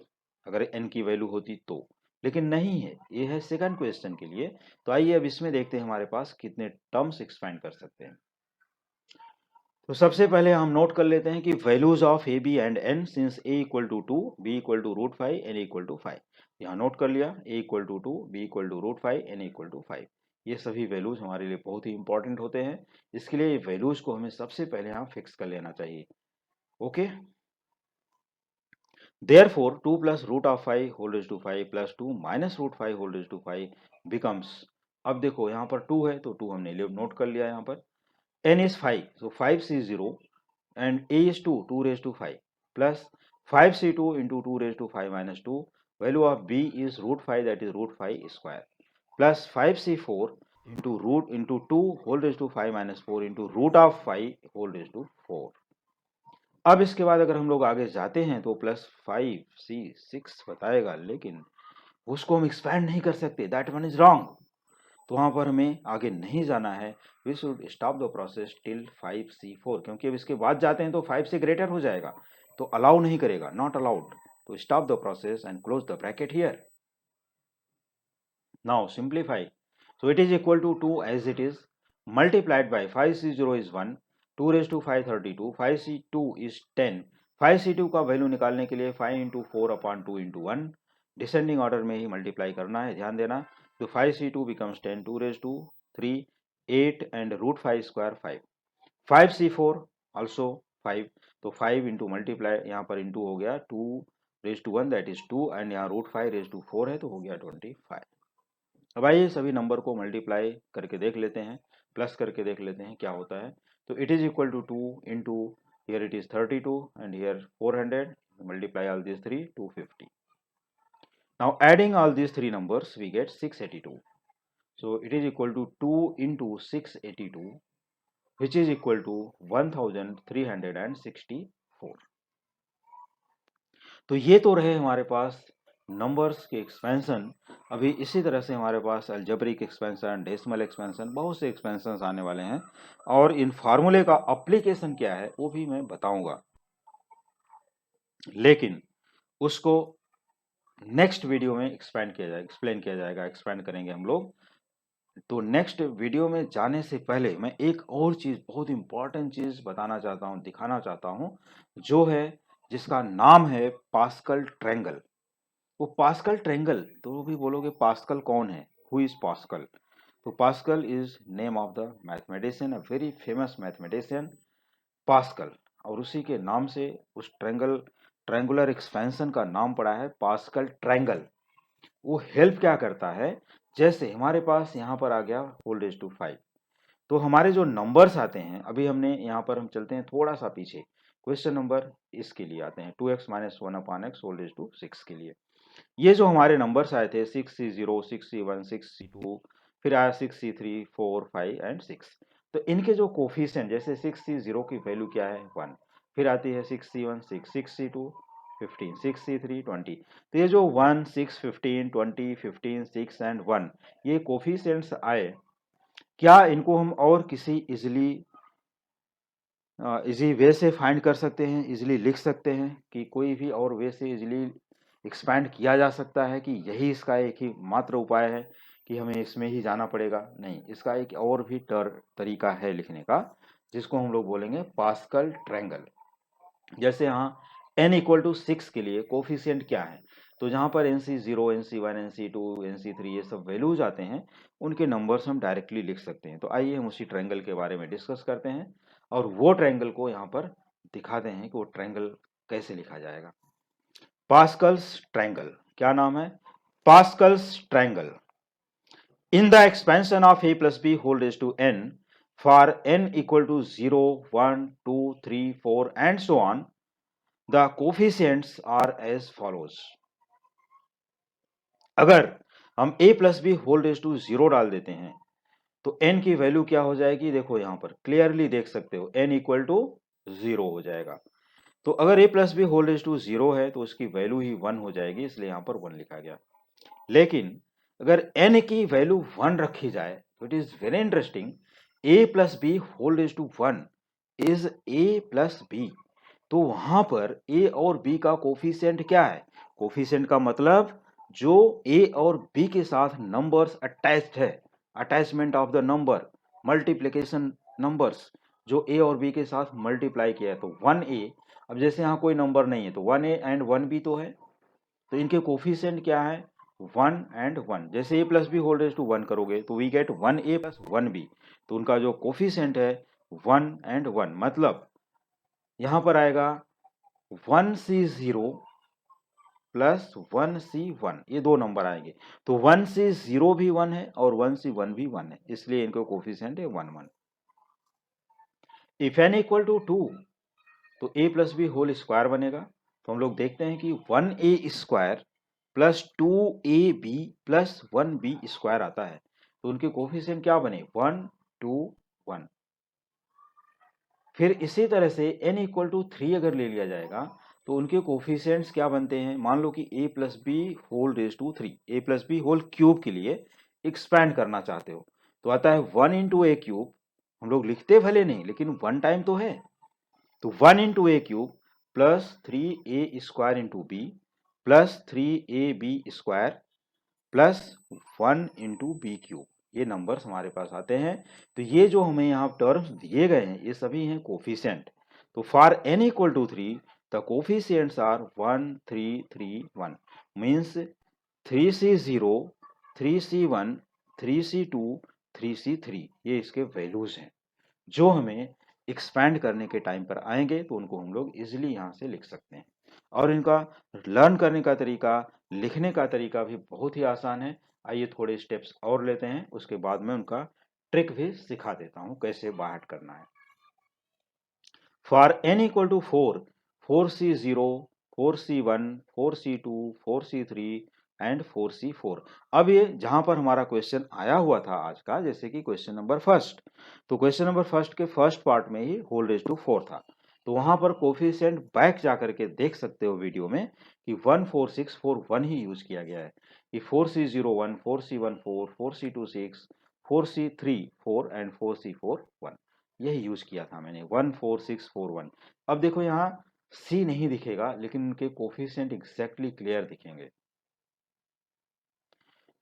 Speaker 1: अगर n की वैल्यू होती तो, लेकिन नहीं है, ये है सेकंड क्वेश्चन के लिए। तो आइए अब इसमें देखते हैं हमारे पास कितने टर्म्स एक्सपेंड कर सकते हैं। तो सबसे पहले हम नोट कर लेते हैं कि values of a b and n since a equal to 2 b equal to √5 n equal to 5। यहाँ नोट कर लिया, a equal to 2, b equal to √5, n equal to 5। ये सभी वैल्यूज हमारे लिए बहुत ही इंपॉर्टेंट होते हैं, इसके लिए वैल्यूज को हमें सबसे पहले यहाँ फिक्स कर लेना चाहिए। Okay, therefore 2 plus root of 5 whole raised to 5 plus 2 minus root 5 whole raised to 5 becomes, अब देखो यहाँ पर 2 है तो 2 हमने नोट कर लिया यहाँ पर, n is 5, so 5c0 and a is 2, 2 raised to 5 plus 5c2 into 2 raised to 5 minus 2, value of b is √5, that is √5 square, plus 5c4 into 2 whole raised to 5 minus 4 into root of 5 whole raised to 4। अब इसके बाद अगर हम लोग आगे जाते हैं तो +5c6 बताएगा, लेकिन उसको हम एक्सपैंड नहीं कर सकते, दैट वन इज रॉन्ग। तो वहां पर हमें आगे नहीं जाना है, we should stop the process till 5c4, क्योंकि अब इसके बाद जाते हैं तो 5 से ग्रेटर हो जाएगा, तो अलाउ नहीं करेगा, नॉट अलाउड। तो stop the process and close the bracket here. Now simplify, so it is equal to 2 as it is, multiplied by 5c0 is 1, 2 raised to 5 32, 5c2 is 10, 5c2 का value निकालने के लिए 5 into 4 upon 2 into 1 descending order में ही multiply करना है, ध्यान देना। तो 5c2 becomes 10, 2 raised to 3 8 and √5 square 5, 5c4 also 5, तो 5 into मल्टीप्लाई यहाँ पर इंटू हो गया 2 raised to 1 that is 2 and यहाँ √5 raised to 4 है तो हो गया 25। अब आइए सभी नंबर को मल्टीप्लाई करके देख लेते हैं, प्लस करके देख लेते हैं क्या होता है। तो it is equal to 2 into, here it is 32 and here 400, multiply all this 3, 250। Now adding all this 3 numbers we get 682, so it is equal to 2 into 682 which is equal to 1364। तो ये तो रहे हमारे पास नंबर्स के expansion. अभी इसी तरह से हमारे पास अलजेब्रिक एक्सपेंशन, डेसिमल एक्सपेंशन, बहुत से एक्सपेंशन आने वाले हैं, और इन फार्मूले का एप्लीकेशन क्या है वो भी मैं बताऊंगा, लेकिन उसको नेक्स्ट वीडियो में एक्सप्लेन किया जाएगा, एक्सपेंड करेंगे हम लोग। तो नेक्स्ट वीडियो में जाने से पहले मैं एक और चीज, बहुत इंपॉर्टेंट चीज बताना चाहता हूँ, दिखाना चाहता हूँ, जो है जिसका नाम है पास्कल ट्रायंगल। वो पास्कल ट्रायंगल, तो भी बोलोगे पास्कल कौन है, हु इज पास्कल? तो pascal is name of the mathematician, a very famous mathematician pascal, और उसी के नाम से उस ट्रायंगुलर एक्सपेंशन का नाम पड़ा है पास्कल ट्रायंगल। वो हेल्प क्या करता है, जैसे हमारे पास यहाँ पर आ गया होल रेज टू 5, तो हमारे जो नंबर्स आते हैं, अभी हमने यहाँ पर हम चलते हैं थोड़ा सा पीछे, क्वेश्चन नंबर इसके लिए आते हैं 2x - 1/x whole raise to 6 के लिए। ये जो हमारे नंबर्स आए थे 6c0, 6c1, 6c2, फिर आया 6c3, 4, 5 एंड 6, तो इनके जो कोफिशिएंट, जैसे 6c0 की वैल्यू क्या है 1, फिर आती है 6c1 6, 6c2 15, 6c3 20, तो ये जो 1 6 15 20 15 6 एंड 1 ये कोफिशिएंट्स आए, क्या इनको हम और किसी इजी वे से फाइंड कर सकते हैं, इजीली लिख सकते हैं, कि कोई भी और वे से इजीली एक्सपैंड किया जा सकता है, कि यही इसका एक ही मात्र उपाय है कि हमें इसमें ही जाना पड़ेगा? नहीं, इसका एक और भी तरीका है लिखने का, जिसको हम लोग बोलेंगे पास्कल ट्रायंगल। जैसे यहाँ n इक्वल टू 6 के लिए कोफिशिएंट क्या है, तो जहाँ पर NC0, NC1, NC2, NC3 ये सब वैल्यूज आते हैं, उनके नंबर्स हम डायरेक्टली लिख सकते हैं। तो आइए हम उसी ट्रायंगल के बारे में डिस्कस करते हैं, और वो ट्रायंगल को यहाँ पर दिखाते हैं कि वो ट्रायंगल कैसे लिखा जाएगा। पास्कल्स ट्रायंगल, क्या नाम है? Pascal's triangle. In the expansion of a plus b whole raised to n, for n equal to 0, 1, 2, 3, 4 and so on, the coefficients are as follows। अगर हम a plus b whole raised to 0 डाल देते हैं तो n की value क्या हो जाएगी, देखो यहाँ पर क्लियरली देख सकते हो, n इक्वल टू 0 हो जाएगा। तो अगर a plus B whole raise to 0 है तो उसकी वैल्यू ही 1 हो जाएगी, इसलिए यहाँ पर 1 लिखा गया। लेकिन अगर n की वैल्यू 1 रखी जाए तो it is very interesting, a plus B whole raise to 1 is a plus b, तो वहां पर a और b का कोफिशिएंट क्या है? कोफिशिएंट का मतलब जो a और b के साथ नंबर्स अटैच्ड है, attachment of the number, multiplication numbers जो a और b के साथ मल्टीप्लाई किया है, तो 1a, अब जैसे यहाँ कोई नंबर नहीं है तो 1a एंड 1b तो है, तो इनके कोफिशिएंट क्या है, 1 एंड 1। जैसे a plus B whole raise to 1 करोगे तो we get 1a plus 1b, तो उनका जो कोफिशिएंट है 1 एंड 1, मतलब यहाँ पर आएगा 1c0 प्लस 1c1, ये दो नंबर आएंगे। तो 1c0 भी 1 है और 1c1 भी 1 है, इसलिए इनका कोफिशिएंट है 1 1। इफ n इक्वल टू 2 तो a plus B whole square बनेगा। तो हम लोग देखते हैं कि 1a square plus 2ab plus 1b square आता है, तो उनके कोफिशिएंट क्या बने, 1 2 1। फिर इसी तरह से n इक्वल टू 3 अगर ले लिया जाएगा तो उनके कोफिशिएंट्स क्या बनते हैं, मान लो कि a plus B whole raise to 3, a plus B whole cube के लिए एक्सपैंड करना चाहते हो तो आता है 1 इंटू ए क्यूब। हम लोग लिखते भले नहीं लेकिन 1 टाइम तो है, तो 1 into A cube plus 3a square into B plus 3ab square plus 1 into B cube, ये नंबर्स हमारे पास आते हैं। तो ये जो हमें यहाँ टर्म्स दिए गए हैं ये सभी हैं कोफिशिएंट। तो for n equal to 3 the coefficients are 1 3 3 1, means 3c0 3c1 3c2 3c3, ये इसके वैल्यूज हैं जो हमें एक्सपैंड करने के टाइम पर आएंगे, तो उनको हम लोग इजीली यहाँ से लिख सकते हैं। और इनका लर्न करने का तरीका, लिखने का तरीका भी बहुत ही आसान है। आइए थोड़े स्टेप्स और लेते हैं, उसके बाद में उनका ट्रिक भी सिखा देता हूँ कैसे बाहर करना है। For n equal to 4, 4c0 4c1 4c2 4c3 and 4c4। अब ये जहां पर हमारा क्वेश्चन आया हुआ था आज का, जैसे कि क्वेश्चन नंबर फर्स्ट, तो क्वेश्चन नंबर फर्स्ट के फर्स्ट पार्ट में ही होल रेज टू 4 था, तो वहां पर कोफिशिएंट बैक जाकर के देख सकते हो वीडियो में कि 1 4 6 4 1 ही यूज किया गया है, कि 4c01 4c1 4 4c2 6 4c3 4 and 4c4 1, यही यूज किया था मैंने, 1 4 6 4 1। अब देखो यहाँ सी नहीं दिखेगा लेकिन उनके कोफिशिएंट एग्जैक्टली क्लियर दिखेंगे।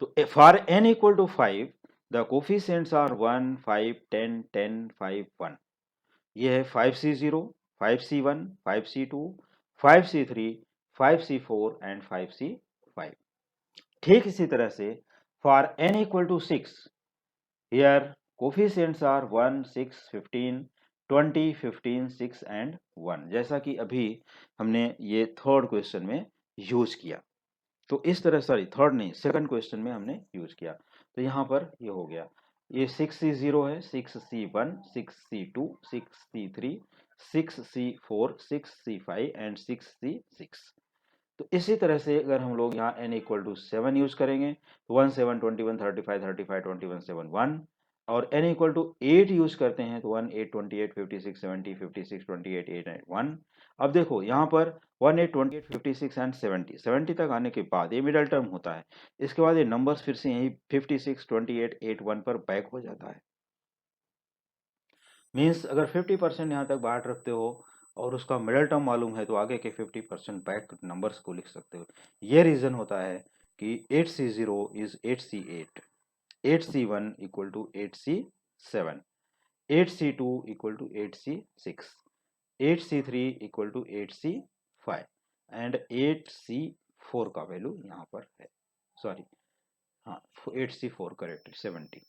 Speaker 1: तो for n equal to 5 the coefficients are 1 5 10 10 5 1, ये है 5c0 5c1 5c2 5c3 5c4 and 5c5। ठीक इसी तरह से for n equal to 6, here coefficients are 1 6 15 20 15 6 and 1, जैसा कि अभी हमने ये थर्ड क्वेश्चन में यूज किया। तो इस तरह, सॉरी थर्ड नहीं, सेकंड क्वेश्चन में हमने यूज किया। तो यहाँ पर ये हो गया, ये 6c0 है, 6c1 6c2 6c3 6c4 6c5 and 6c6। तो इसी तरह से अगर हम लोग यहाँ n इक्वल टू 7 यूज करेंगे तो 1 7 21 35 35 21 7 1, और n इक्वल टू 8 यूज करते हैं तो 1 8 28 56 70 56 28 8 एंड 1। अब देखो यहाँ पर 1 8 28 56 एंड 70 70 तक आने के बाद ये मिडल टर्म होता है, इसके बाद ये नंबर्स फिर से यही 56 28 8 1 पर बैक हो जाता है। मीन्स अगर 50% यहाँ तक बाहर रखते हो और उसका मिडल टर्म मालूम है तो आगे के 50% बैक नंबर्स को लिख सकते हो। ये रीजन होता है कि 8c0 is 8c8, 8c1 equal to 8c7, 8c2 equal to 8c6, 8c3 equal to 8c5 and 8c4 का वैल्यू यहाँ पर है, सॉरी हाँ 8c4 करेक्ट 70।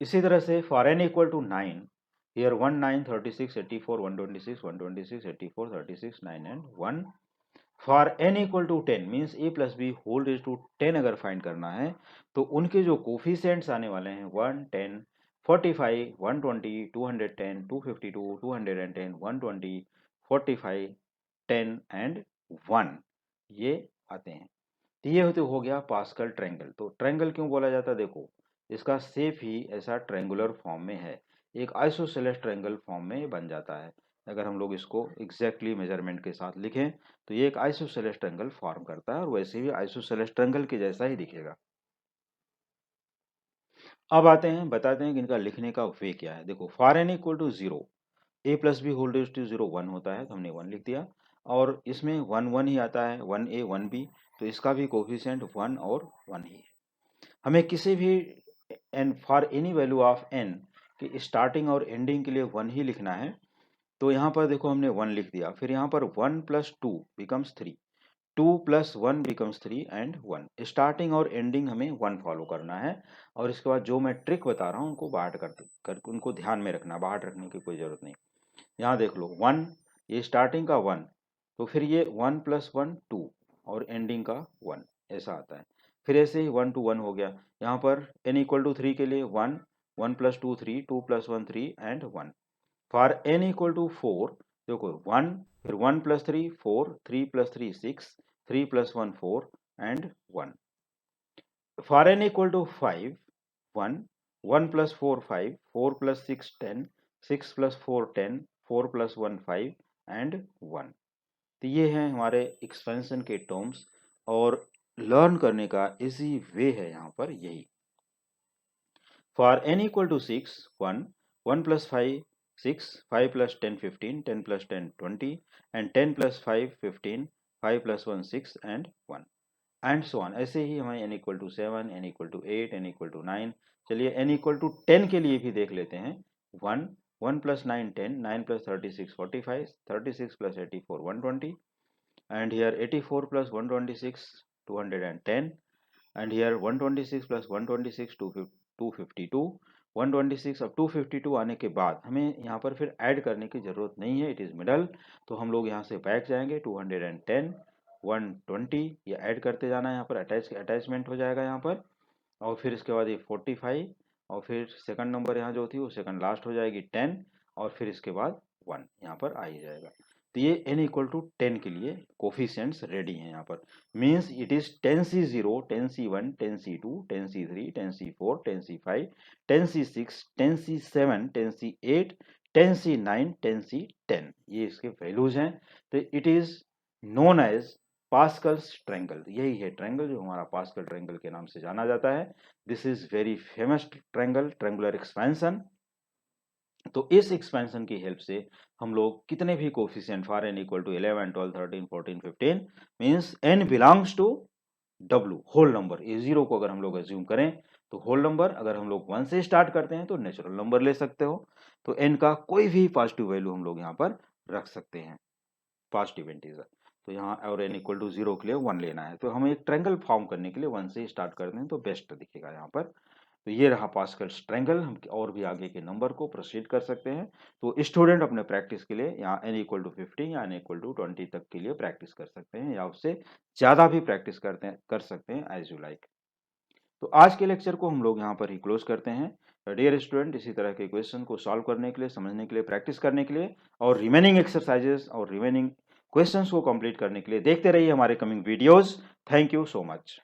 Speaker 1: इसी तरह से for n equal to 9, here 1 9 36 84 126 126 84 36 9 and 1। For n equal to 10 means a plus B whole raise to 10 अगर find करना है तो उनके जो कोफिशिएंट्स आने वाले हैं 1 10 45 120 210 252 210 120 45 10 एंड 1, ये आते हैं। तो ये होते हो गया पास्कल ट्रायंगल। तो ट्रायंगल क्यों बोला जाता है, देखो इसका शेप ही ऐसा ट्रायंगुलर फॉर्म में है, एक आइसोसेलेस ट्रायंगल फॉर्म में बन जाता है। अगर हम लोग इसको एग्जैक्टली मेजरमेंट के साथ लिखें तो ये एक आइसोसेलेस ट्रायंगल फॉर्म करता है और वैसे भी आइसोसेलेस ट्रायंगल के जैसा ही दिखेगा। अब आते हैं, बताते हैं कि इनका लिखने का वे क्या है। देखो for n equal to 0, a plus B whole raise to 0 1 होता है, तो हमने 1 लिख दिया, और इसमें 1 1 ही आता है, 1a 1b, तो इसका भी कोफिशिएंट 1 और 1 ही है। हमें किसी भी N for any value of n की स्टार्टिंग और एंडिंग के लिए 1 ही लिखना है, तो यहाँ पर देखो हमने 1 लिख दिया, फिर यहाँ पर 1 + 2 बिकम्स 3, 2 + 1 बिकम्स 3 एंड 1। स्टार्टिंग और एंडिंग हमें 1 फॉलो करना है, और इसके बाद जो मैं ट्रिक बता रहा हूँ उनको बाहर कर उनको ध्यान में रखना, बाहर रखने की कोई ज़रूरत नहीं। यहाँ देख लो 1, ये स्टार्टिंग का 1, तो फिर ये 1 + 1 2 और एंडिंग का 1, ऐसा आता है। फिर ऐसे ही 1 to 1 हो गया। यहाँ पर n = 3 के लिए 1, 1 + 2 3, 2 + 1 3 एंड 1। फॉर n = 4, देखो 1, फिर 1 + 3 4, 3 + 3 6, 3 + 1 4 एंड 1। For n = 5, 1, 1 + 4 5, 4 + 6 10, 6 + 4 10, 4 + 1 5 and 1। तो ये हैं हमारे एक्सपेंशन के टर्म्स, और लर्न करने का इजी वे है यहाँ पर यही। For n = 6, 1, 1 + 5 6, 5 + 10 15, 10 + 10 20 and 10 + 5 15, 5 + 1 6 and 1 and so on. ऐसे ही हमें n = 7, n = 8, n = 9। चलिए n = 10 के लिए भी देख लेते हैं। 1, 1 + 9 10, 9 + 36 45, 36 + 84 120 and here 84 + 126 210 and here 126 + 126 252, 126। अब 252 आने के बाद हमें यहाँ पर फिर ऐड करने की ज़रूरत नहीं है, इट इज़ मिडल, तो हम लोग यहाँ से बैक जाएंगे। 210 120 ये ऐड करते जाना है, यहाँ पर अटैचमेंट हो जाएगा यहाँ पर, और फिर इसके बाद ये 45, और फिर सेकंड नंबर यहाँ जो थी वो सेकंड लास्ट हो जाएगी 10, और फिर इसके बाद 1 यहाँ पर आ ही जाएगा। तो ये n = 10 के लिए कोफिशिएंट्स रेडी हैं यहाँ पर। Means it is 10C0, 10C1, 10C2, 10C3, 10C4, 10C5, 10C6, 10C7, 10C8, 10C9, 10C10, ये इसके वैल्यूज हैं। तो it is known as Pascal's triangle. यही है ट्रायंगल जो हमारा पास्कल ट्रायंगल के नाम से जाना जाता है। This is very famous triangle, triangular expansion. तो इस एक्सपेंशन की हेल्प से हम लोग कितने भी coefficient for n = 11 12 13 14 15 means n belongs to w whole number, ये जीरो को अगर हम लोग एज्यूम करें तो होल नंबर, अगर हम लोग 1 से स्टार्ट करते हैं तो नेचुरल नंबर ले सकते हो। तो n का कोई भी पॉजिटिव वैल्यू हम लोग यहाँ पर रख सकते हैं, पॉजिटिव इंटीजर। तो यहाँ और n = 0 के लिए 1 लेना है। तो हमें एक ट्रायंगल फॉर्म करने के लिए 1 से स्टार्ट करते हैं तो बेस्ट दिखेगा यहाँ पर। तो ये रहा पास्कल्स ट्रायंगल। हम और भी आगे के नंबर को प्रोसीड कर सकते हैं। तो स्टूडेंट अपने प्रैक्टिस के लिए यहाँ n = 15 या n = 20 तक के लिए प्रैक्टिस कर सकते हैं, या उससे ज़्यादा भी प्रैक्टिस कर सकते हैं एज यू लाइक। तो आज के लेक्चर को हम लोग यहाँ पर ही क्लोज करते हैं। डियर स्टूडेंट, इसी तरह के क्वेश्चन को सॉल्व करने के लिए, समझने के लिए, प्रैक्टिस करने के लिए और रिमेनिंग एक्सरसाइजेस और रिमेनिंग क्वेश्चंस को कंप्लीट करने के लिए देखते रहिए हमारे coming videos. Thank you so much.